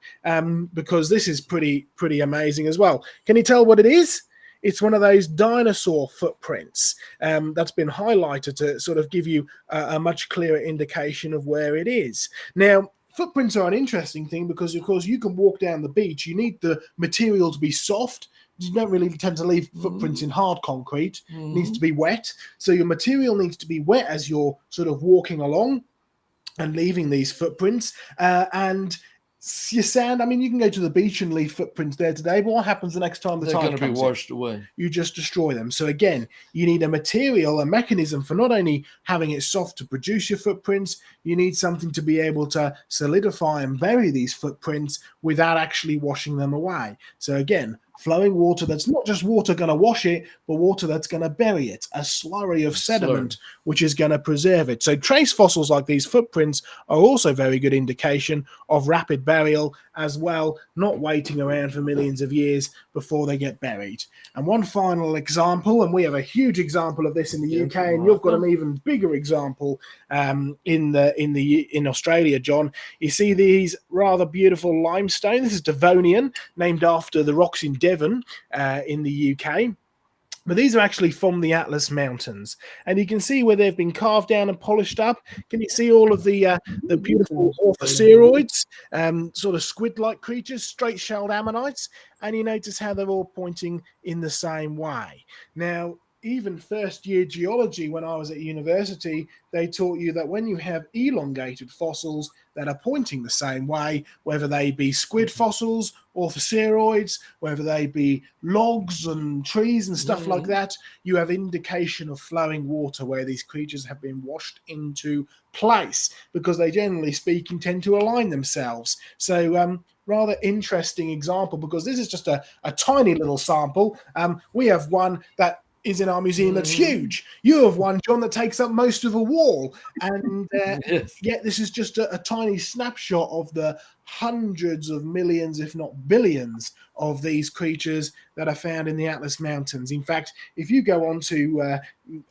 because this is pretty amazing as well. Can you tell what it is? It's one of those dinosaur footprints that's been highlighted to sort of give you a much clearer indication of where it is. Now, footprints are an interesting thing because, of course, you can walk down the beach. You need the material to be soft. You don't really tend to leave footprints in hard concrete. It needs to be wet. So your material needs to be wet as you're sort of walking along and leaving these footprints. And your sand, you can go to the beach and leave footprints there today, but what happens the next time the tide comes in? They're going to be washed away. You just destroy them. So again, you need a material, a mechanism for not only having it soft to produce your footprints, you need something to be able to solidify and bury these footprints without actually washing them away. So again, flowing water that's not just water going to wash it, but water that's going to bury it, a slurry of sediment, which is going to preserve it. So trace fossils like these footprints are also very good indication of rapid burial as well, not waiting around for millions of years before they get buried. And one final example, and we have a huge example of this in the UK, and you've got an even bigger example in Australia, John. You see these rather beautiful limestone. This is Devonian, named after the rocks in Devon in the UK. But these are actually from the Atlas Mountains, and you can see where they've been carved down and polished up. Can you see all of the beautiful orthoceroids, sort of squid-like creatures, straight-shelled ammonites, and you notice how they're all pointing in the same way. Now, even first-year geology, when I was at university, they taught you that when you have elongated fossils that are pointing the same way, whether they be squid fossils, orthoceroids, whether they be logs and trees and stuff like that, you have indication of flowing water where these creatures have been washed into place, because they, generally speaking, tend to align themselves. So rather interesting example, because this is just a tiny little sample. We have one that is in our museum that's huge. You have one, John, that takes up most of a wall, and yet this is just a tiny snapshot of the hundreds of millions, if not billions, of these creatures that are found in the Atlas Mountains. In fact, if you go on to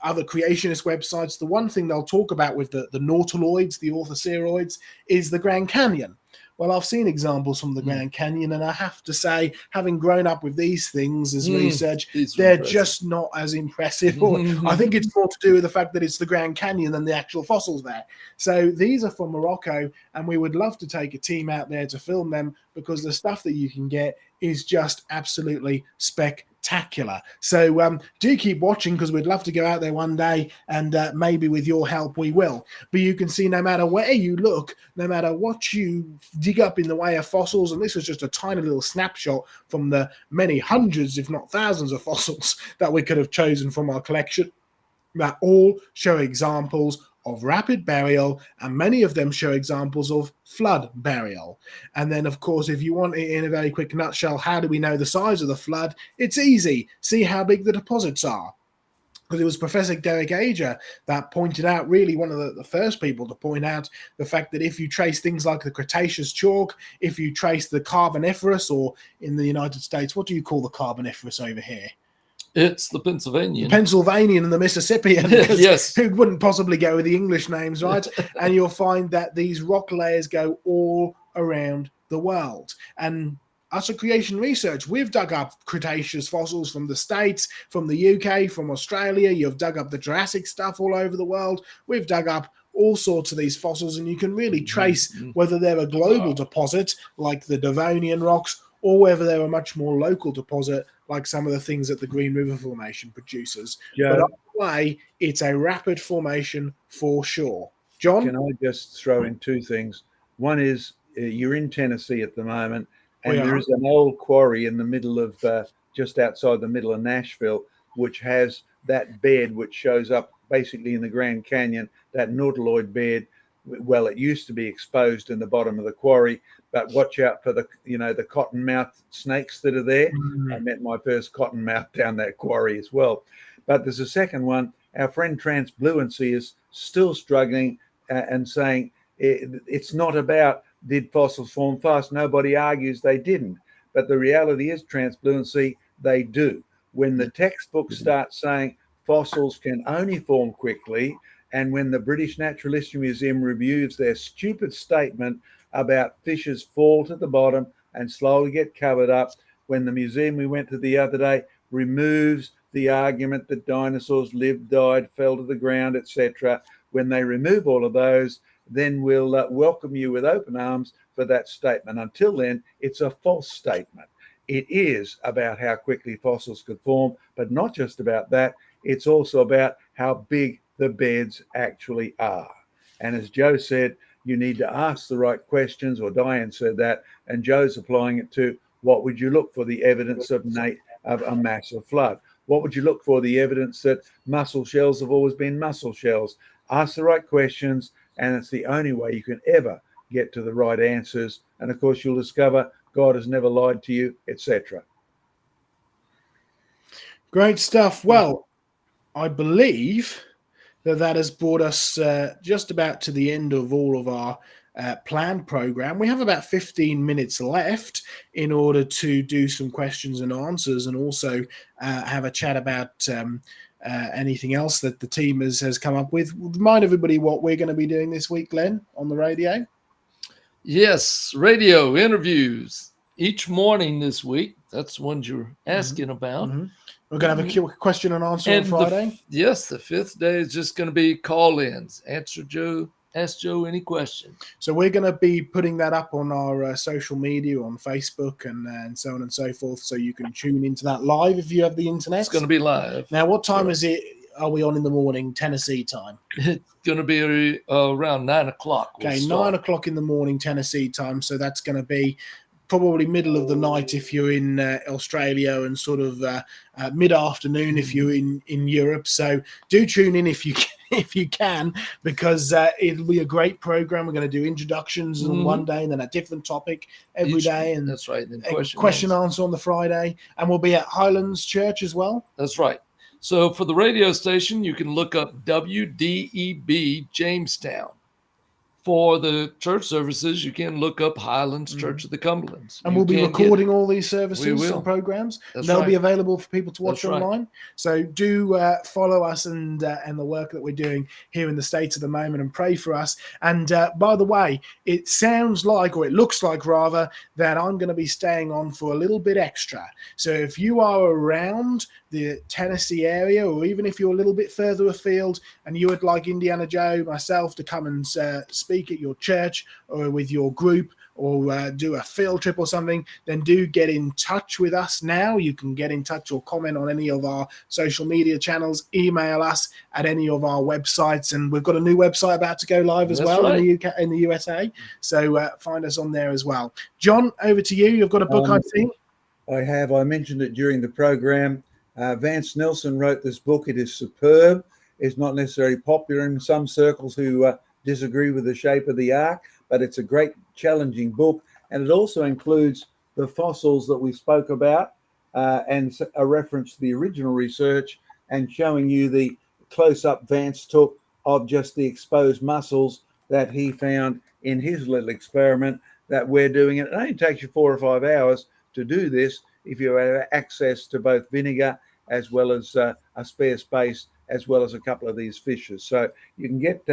other creationist websites, the one thing they'll talk about with the nautiloids, the orthoceroids, is the Grand Canyon. Well, I've seen examples from the Grand Canyon, and I have to say, having grown up with these things as research, they're just not as impressive. Or I think it's more to do with the fact that it's the Grand Canyon than the actual fossils there. So these are from Morocco, and we would love to take a team out there to film them, because the stuff that you can get is just absolutely spectacular. spectacular. So do keep watching, because we'd love to go out there one day, and maybe with your help we will. But you can see, no matter where you look, no matter what you dig up in the way of fossils, and this was just a tiny little snapshot from the many hundreds, if not thousands, of fossils that we could have chosen from our collection, that all show examples of rapid burial, and many of them show examples of flood burial. And then, of course, if you want it in a very quick nutshell, how do we know the size of the flood? It's easy. See how big the deposits are. Because it was Professor Derek Ager that pointed out, really one of the first people to point out the fact that if you trace things like the Cretaceous chalk, if you trace the Carboniferous, or in the United States, what do you call the Carboniferous over here? It's the Pennsylvanian. Pennsylvanian and the Mississippian. Yes. Who wouldn't possibly go with the English names, right? And you'll find that these rock layers go all around the world. And us at Creation Research, we've dug up Cretaceous fossils from the States, from the UK, from Australia. You've dug up the Jurassic stuff all over the world. We've dug up all sorts of these fossils, and you can really trace whether they're a global deposit like the Devonian rocks, or whether they're a much more local deposit like some of the things that the Green River Formation produces. Yeah. But either way, it's a rapid formation for sure. John? Can I just throw in two things? One is you're in Tennessee at the moment, and there is an old quarry in the middle of, just outside the middle of Nashville, which has that bed which shows up basically in the Grand Canyon, that nautiloid bed. Well, it used to be exposed in the bottom of the quarry, but watch out for the cottonmouth snakes that are there. I met my first cottonmouth down that quarry as well. But there's a second one. Our friend Transbluency is still struggling and saying it's not about did fossils form fast. Nobody argues they didn't. But the reality is, Transbluency, they do. When the textbooks start saying fossils can only form quickly, and when the British Natural History Museum reviews their stupid statement about fishes fall to the bottom and slowly get covered up, when the museum we went to the other day removes the argument that dinosaurs lived, died, fell to the ground, etc., when they remove all of those, then we'll welcome you with open arms for that statement. Until then, it's a false statement. It is about how quickly fossils could form, but not just about that. It's also about how big the beds actually are. And as Joe said, you need to ask the right questions, or Diane said that, and Joe's applying it to what would you look for the evidence of a massive flood? What would you look for the evidence that mussel shells have always been mussel shells? Ask the right questions, and it's the only way you can ever get to the right answers. And of course, you'll discover God has never lied to you, etc. Great stuff. Well, I believe that has brought us just about to the end of all of our planned program. We have about 15 minutes left in order to do some questions and answers, and also have a chat about anything else that the team has come up with. Remind everybody what we're going to be doing this week, Glenn, on the radio. Yes, radio interviews each morning this week. That's the ones you're asking about. We're going to have a question and answer on Friday. The fifth day is just going to be call-ins. Ask Joe any question. So we're going to be putting that up on our social media, on Facebook and so on and so forth, so you can tune into that live if you have the internet. It's going to be live. Now, what time is it? Are we on in the morning, Tennessee time? It's going to be around 9 o'clock. Okay, 9 o'clock in the morning, Tennessee time. So that's going to be probably middle of the night if you're in Australia, and sort of mid-afternoon if you're in Europe. So do tune in if you can, because it'll be a great program. We're going to do introductions on one day, and then a different topic every day. And that's right. And then question answer on the Friday. And we'll be at Highlands Church as well. That's right. So for the radio station, you can look up WDEB Jamestown. For the church services, you can look up Highlands Church of the Cumberlands. And we'll be recording all these services and programs. They'll be available for people to watch online. Right. So do follow us and the work that we're doing here in the States at the moment, and pray for us. And by the way, it sounds like, or it looks like rather, that I'm going to be staying on for a little bit extra. So if you are around the Tennessee area, or even if you're a little bit further afield and you would like Indiana Joe, myself, to come and speak at your church or with your group, or do a field trip or something, then do get in touch with us now. You can get in touch or comment on any of our social media channels, email us at any of our websites, and we've got a new website about to go live as That's well right. in the UK, in the USA. So find us on there as well. John, over to you. You've got a book, I think. I mentioned it during the program. Vance Nelson wrote this book. It is superb. It's not necessarily popular in some circles who disagree with the shape of the ark, but it's a great challenging book. And it also includes the fossils that we spoke about and a reference to the original research, and showing you the close-up Vance took of just the exposed mussels that he found in his little experiment that we're doing. It only takes you 4 or 5 hours to do this if you have access to both vinegar as well as a spare space, as well as a couple of these fishes. So you can get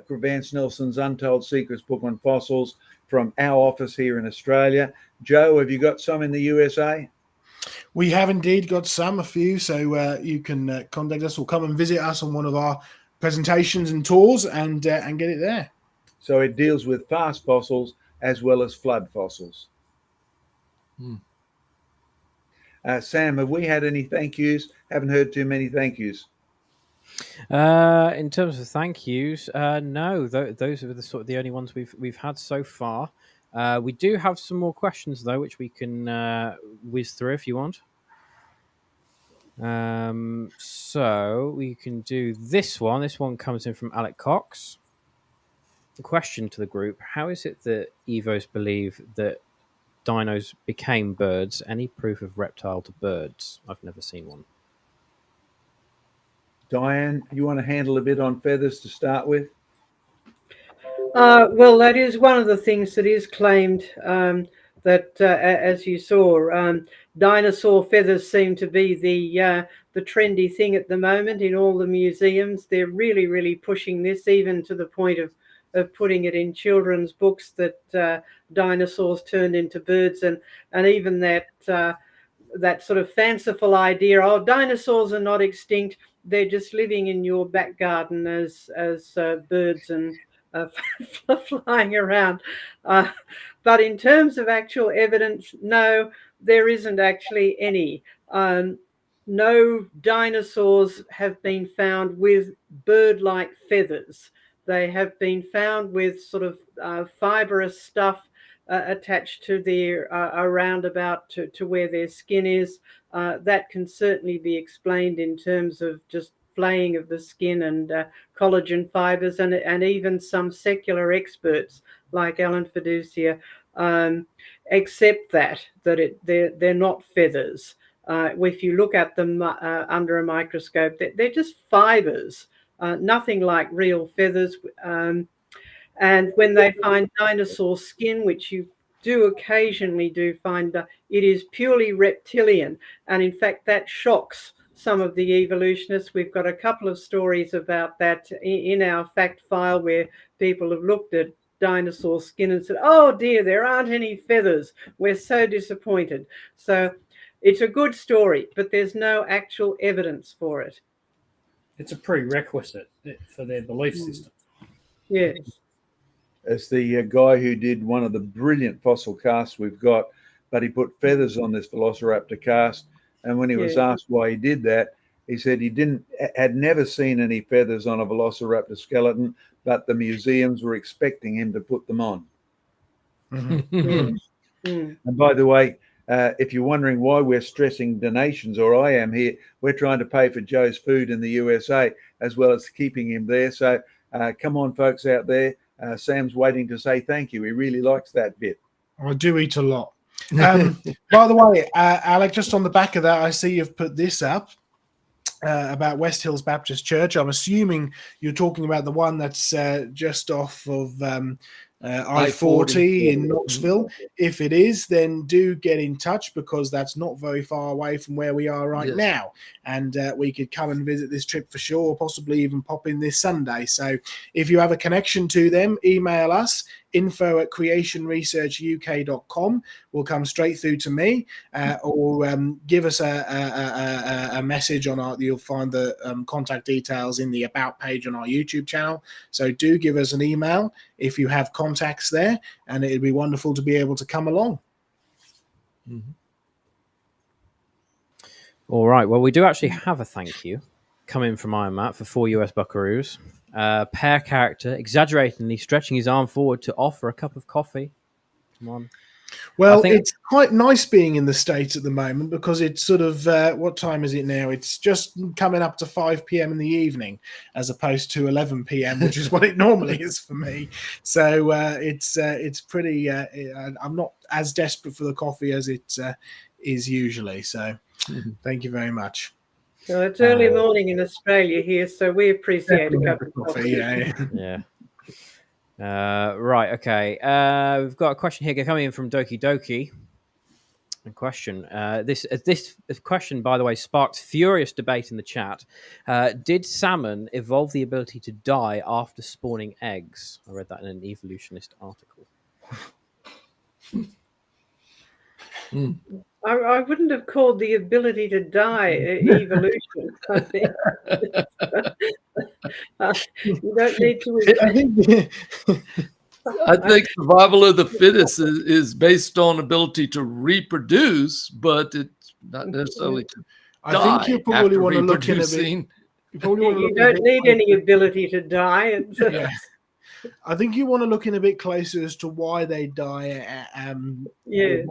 Vance Nelson's Untold Secrets book on fossils from our office here in Australia. Joe, have you got some in the USA? We have indeed got a few. So you can contact us or come and visit us on one of our presentations and tours and get it there. So it deals with fast fossils as well as flood fossils. Sam, have we had any thank yous? Haven't heard too many thank yous. In terms of thank yous, no, those are the only ones we've had so far. We do have some more questions though, which we can whiz through if you want. So we can do this one. This one comes in from Alec Cox. The question to the group: how is it that Evos believe that dinos became birds? Any proof of reptile to birds? I've never seen one. Diane, you want to handle a bit on feathers to start with? Well, that is one of the things that is claimed, that, as you saw, dinosaur feathers seem to be the trendy thing at the moment in all the museums. They're really, really pushing this, even to the point of putting it in children's books, that dinosaurs turned into birds, and even that sort of fanciful idea, oh, dinosaurs are not extinct, they're just living in your back garden as birds and flying around. But in terms of actual evidence, no, there isn't actually any. No dinosaurs have been found with bird-like feathers. They have been found with sort of fibrous stuff attached to their around about to where their skin is. That can certainly be explained in terms of just flaying of the skin and collagen fibers, and even some secular experts like Alan Fiducia accept that they're not feathers. If you look at them under a microscope, they're just fibers, nothing like real feathers. And when they find dinosaur skin, which you do occasionally find, it is purely reptilian. And in fact, that shocks some of the evolutionists. We've got a couple of stories about that in our fact file, where people have looked at dinosaur skin and said, oh dear, there aren't any feathers. We're so disappointed. So it's a good story, but there's no actual evidence for it. It's a prerequisite for their belief system. Yes. As the guy who did one of the brilliant fossil casts we've got, but he put feathers on this Velociraptor cast. And when he was asked why he did that, he said he had never seen any feathers on a Velociraptor skeleton, but the museums were expecting him to put them on. Mm-hmm. And by the way, if you're wondering why we're stressing donations, or I am here, we're trying to pay for Joe's food in the USA, as well as keeping him there. So come on, folks out there. Sam's waiting to say thank you. He really likes that bit. I do eat a lot. By the way, Alec, just on the back of that, I see you've put this up about West Hills Baptist Church. I'm assuming you're talking about the one that's just off of I-40 in Knoxville. If it is, then do get in touch, because that's not very far away from where we are right now. And we could come and visit this trip for sure, or possibly even pop in this Sunday. So if you have a connection to them, email us, info@creationresearchuk.com. will come straight through to me, or give us a message on our, you'll find the contact details in the About page on our YouTube channel. So do give us an email, if you have contacts there, and it'd be wonderful to be able to come along. Mhm. All right. Well, we do actually have a thank you coming from Iron Matt for 4 US buckaroos. Pair character exaggeratingly stretching his arm forward to offer a cup of coffee. Come on. Well, think- it's quite nice being in the States at the moment because it's sort of, what time is it now? It's just coming up to 5 p.m. in the evening as opposed to 11 p.m., which is what it normally is for me. So it's pretty, I'm not as desperate for the coffee as it is usually. So thank you very much. So it's early morning in Australia here, so we appreciate a cup of coffee. Yeah. Right. Okay. We've got a question here coming in from Doki Doki. A question. This question, by the way, sparked furious debate in the chat. Did salmon evolve the ability to die after spawning eggs? I read that in an evolutionist article. I wouldn't have called the ability to die evolution. I think you don't need to. I think I think survival of the fittest is based on ability to reproduce, but it's not necessarily to I think you probably after want to look in a bit. reproducing. You probably want to You look in a don't bit need closer. any ability to die. It's, Yeah. I think you want to look in a bit closer as to why they die, Yes.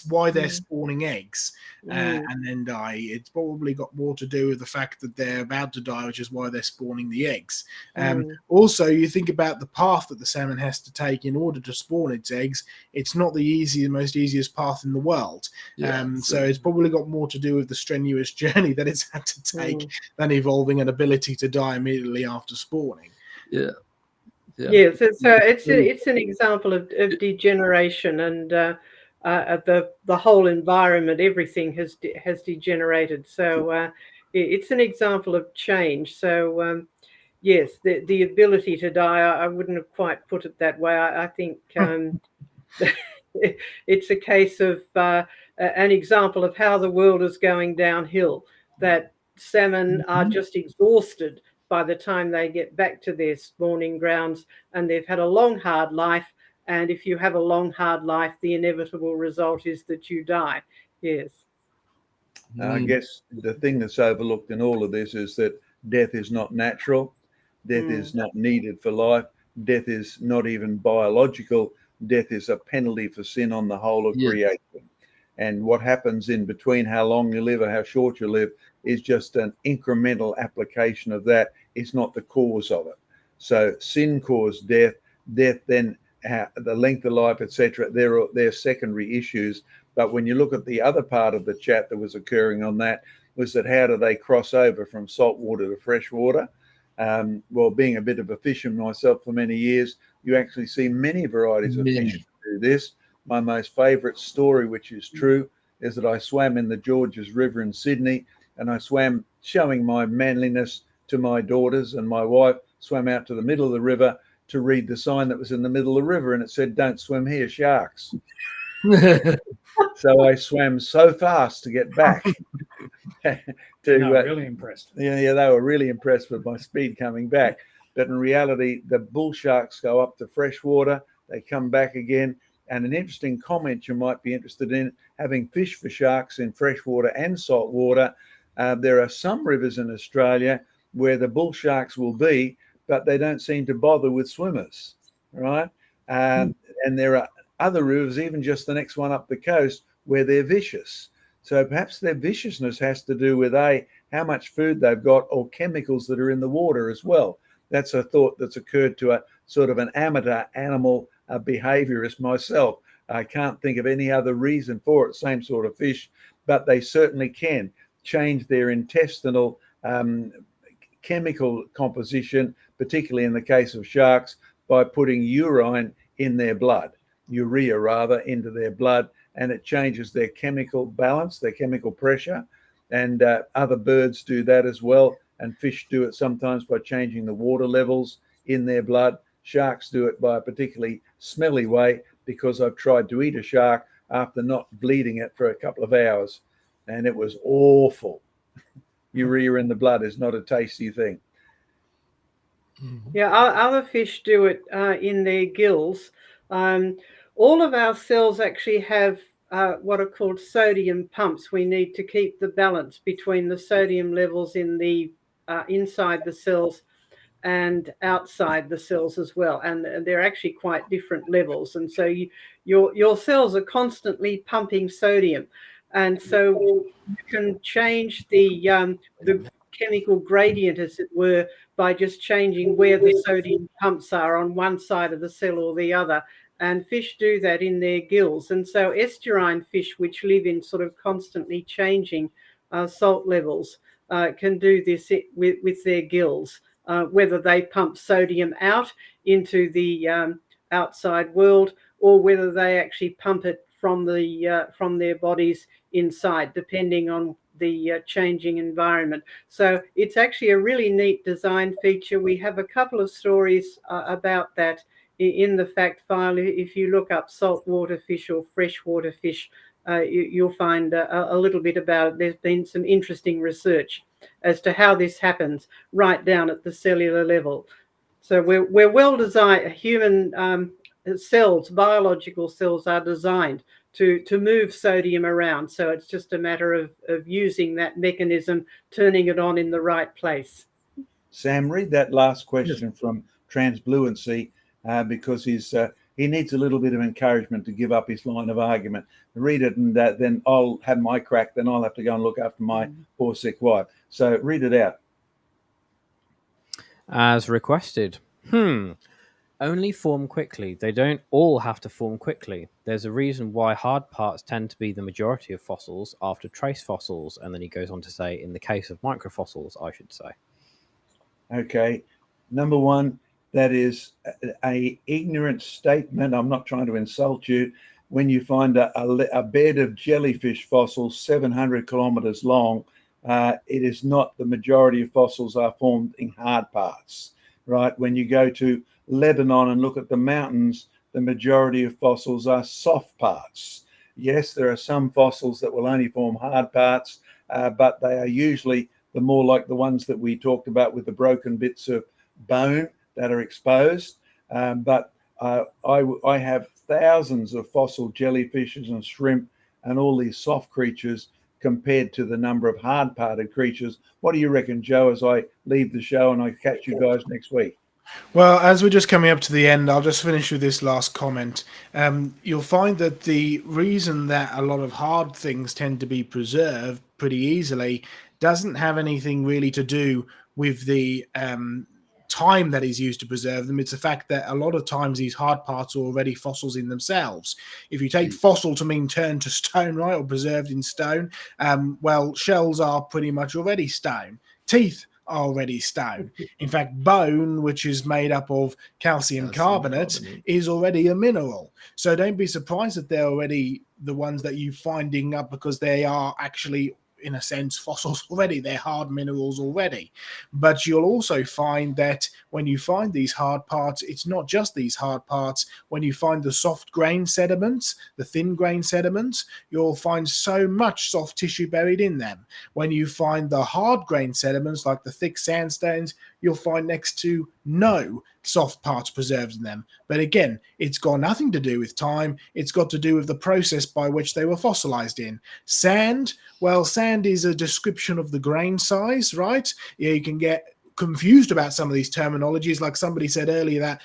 why they're spawning eggs Mm. and then die. It's probably got more to do with the fact that they're about to die, which is why they're spawning the eggs. Also, you think about the path that the salmon has to take in order to spawn its eggs. It's not the most easiest path in the world. So it's probably got more to do with the strenuous journey that it's had to take than evolving an ability to die immediately after spawning. Yeah. Yes, it's an example of degeneration, and the whole environment, everything has degenerated. So it's an example of change. So yes, the ability to die, I wouldn't have quite put it that way. I think it's a case of an example of how the world is going downhill. That salmon are just exhausted by the time they get back to their spawning grounds, and they've had a long, hard life. And if you have a long, hard life, the inevitable result is that you die. Yes. I guess the thing that's overlooked in all of this is that death is not natural. Death is not needed for life. Death is not even biological. Death is a penalty for sin on the whole of creation. And what happens in between how long you live or how short you live is just an incremental application of that. It's not the cause of it. So sin caused death. Death then, the length of life, etc. They're secondary issues. But when you look at the other part of the chat that was occurring on that, was that how do they cross over from salt water to fresh water? Well, being a bit of a fisherman myself for many years, you actually see many varieties of fish do this. My most favourite story, which is true, is that I swam in the Georges River in Sydney, and I swam showing my manliness to my daughters, and my wife swam out to the middle of the river to read the sign that was in the middle of the river, and it said, "Don't swim here, sharks." So I swam so fast to get back. Really impressed. Yeah, they were really impressed with my speed coming back. But in reality, the bull sharks go up to fresh water, they come back again. And an interesting comment you might be interested in, having fished for sharks in freshwater and salt water, there are some rivers in Australia where the bull sharks will be, but they don't seem to bother with swimmers, right? And there are other rivers, even just the next one up the coast, where they're vicious. So perhaps their viciousness has to do with how much food they've got, or chemicals that are in the water as well. That's a thought that's occurred to a sort of an amateur animal behaviorist myself. I can't think of any other reason for it, same sort of fish, but they certainly can change their intestinal chemical composition, particularly in the case of sharks, by putting urine in their blood, urea rather, into their blood, and it changes their chemical balance, their chemical pressure. And other birds do that as well, and fish do it sometimes by changing the water levels in their blood. Sharks do it by a particularly smelly way, because I've tried to eat a shark after not bleeding it for a couple of hours, and it was awful. Urea in the blood is not a tasty thing. Yeah, other fish do it in their gills. All of our cells actually have what are called sodium pumps. We need to keep the balance between the sodium levels in the inside the cells and outside the cells as well, and they're actually quite different levels. And so your cells are constantly pumping sodium, and so you can change the chemical gradient, as it were, by just changing where the sodium pumps are on one side of the cell or the other. And fish do that in their gills. And so estuarine fish, which live in sort of constantly changing salt levels, can do this with their gills, whether they pump sodium out into the outside world or whether they actually pump it from their bodies inside, depending on the changing environment. So it's actually a really neat design feature. We have a couple of stories about that in the fact file. If you look up saltwater fish or freshwater fish, you'll find a little bit about it. There's been some interesting research as to how this happens right down at the cellular level. So we're well designed. Human cells, biological cells, are designed to move sodium around. So it's just a matter of using that mechanism, turning it on in the right place. Sam, read that last question from Transbluency because he needs a little bit of encouragement to give up his line of argument. Read it, and then I'll have my crack. Then I'll have to go and look after my poor sick wife. So read it out. As requested. Only form quickly. They don't all have to form quickly. There's a reason why hard parts tend to be the majority of fossils after trace fossils. And then he goes on to say, in the case of microfossils, I should say. Okay. Number one, that is a ignorant statement. I'm not trying to insult you. When you find a bed of jellyfish fossils 700 kilometers long, it is not the majority of fossils are formed in hard parts, right? When you go to Lebanon and look at the mountains, the majority of fossils are soft parts. Yes, there are some fossils that will only form hard parts, but they are usually the more like the ones that we talked about with the broken bits of bone that are exposed. But I have thousands of fossil jellyfishes and shrimp and all these soft creatures compared to the number of hard-parted creatures. What do you reckon, Joe, as I leave the show and I catch you guys next week? Well, as we're just coming up to the end, I'll just finish with this last comment. You'll find that the reason that a lot of hard things tend to be preserved pretty easily doesn't have anything really to do with the time that is used to preserve them. It's the fact that a lot of times these hard parts are already fossils in themselves. If you take fossil to mean turned to stone, right, or preserved in stone, well, shells are pretty much already stone. Teeth are already stone. In fact, bone, which is made up of calcium carbonate, is already a mineral. So don't be surprised that they're already the ones that you're finding up, because they are actually, in a sense, fossils already. They're hard minerals already. But you'll also find that when you find these hard parts, it's not just these hard parts. When you find the soft grain sediments, the thin grain sediments, you'll find so much soft tissue buried in them. When you find the hard grain sediments, like the thick sandstones, you'll find next to no soft parts preserved in them. But again, it's got nothing to do with time. It's got to do with the process by which they were fossilized in. Sand, well, sand is a description of the grain size, right? Yeah, you can get confused about some of these terminologies. Like somebody said earlier that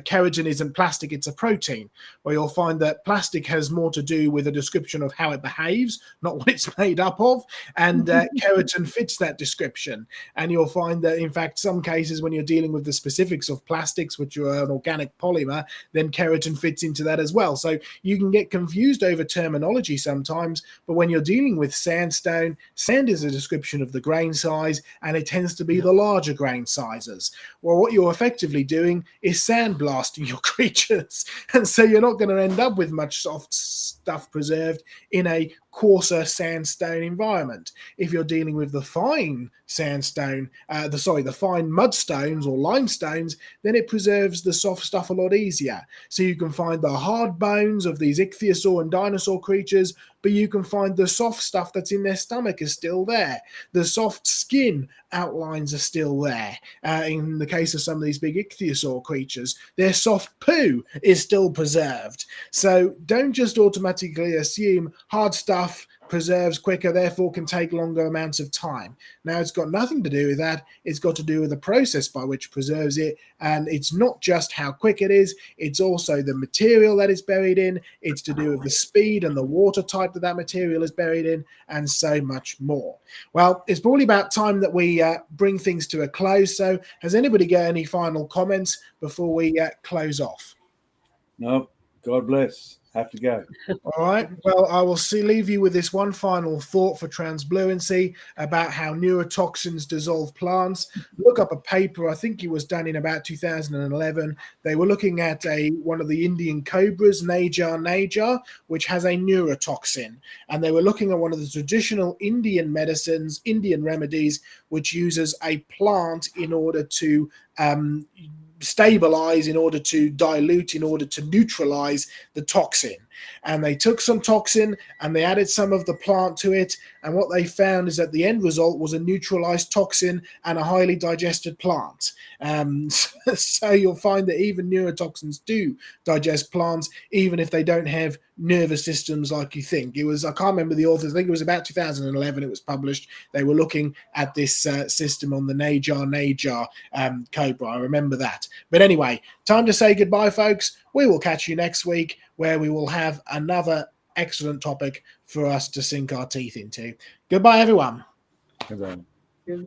keratin isn't plastic, it's a protein. Well, you'll find that plastic has more to do with a description of how it behaves, not what it's made up of. And keratin fits that description. And you'll find that, in fact, some cases when you're dealing with the specifics of plastics, which are an organic polymer, then keratin fits into that as well. So you can get confused over terminology sometimes, but when you're dealing with sandstone, sand is a description of the grain size, and it tends to be the larger grain sizes. Well, what you're effectively doing is sandblasting your creatures, and so you're not going to end up with much soft stuff preserved in a coarser sandstone environment. If you're dealing with the fine sandstone, the fine mudstones or limestones, then it preserves the soft stuff a lot easier. So you can find the hard bones of these ichthyosaur and dinosaur creatures, but you can find the soft stuff that's in their stomach is still there. The soft skin outlines are still there. In the case of some of these big ichthyosaur creatures, their soft poo is still preserved. So don't just automatically assume hard stuff preserves quicker, therefore can take longer amounts of time. Now, it's got nothing to do with that. It's got to do with the process by which preserves it. And it's not just how quick it is, it's also the material that it's buried in. It's to do with the speed and the water type that that material is buried in, and so much more. Well, it's probably about time that we bring things to a close. So has anybody got any final comments before we close off? No, God bless. Have to go. All right. Well, I will leave you with this one final thought for transbluency about how neurotoxins dissolve plants. Look up a paper, I think it was done in about 2011. They were looking at one of the Indian cobras, Najar, which has a neurotoxin. And they were looking at one of the traditional Indian medicines, Indian remedies, which uses a plant in order to stabilize, in order to dilute, in order to neutralize the toxin. And they took some toxin and they added some of the plant to it, and what they found is that the end result was a neutralized toxin and a highly digested plant. So you'll find that even neurotoxins do digest plants, even if they don't have nervous systems like you think. It was, I can't remember the authors, I think it was about 2011 it was published. They were looking at this system on the Najar cobra. I remember that. But anyway, time to say goodbye, folks. We will catch you next week, where we will have another excellent topic for us to sink our teeth into. Goodbye, everyone. Goodbye. Yeah.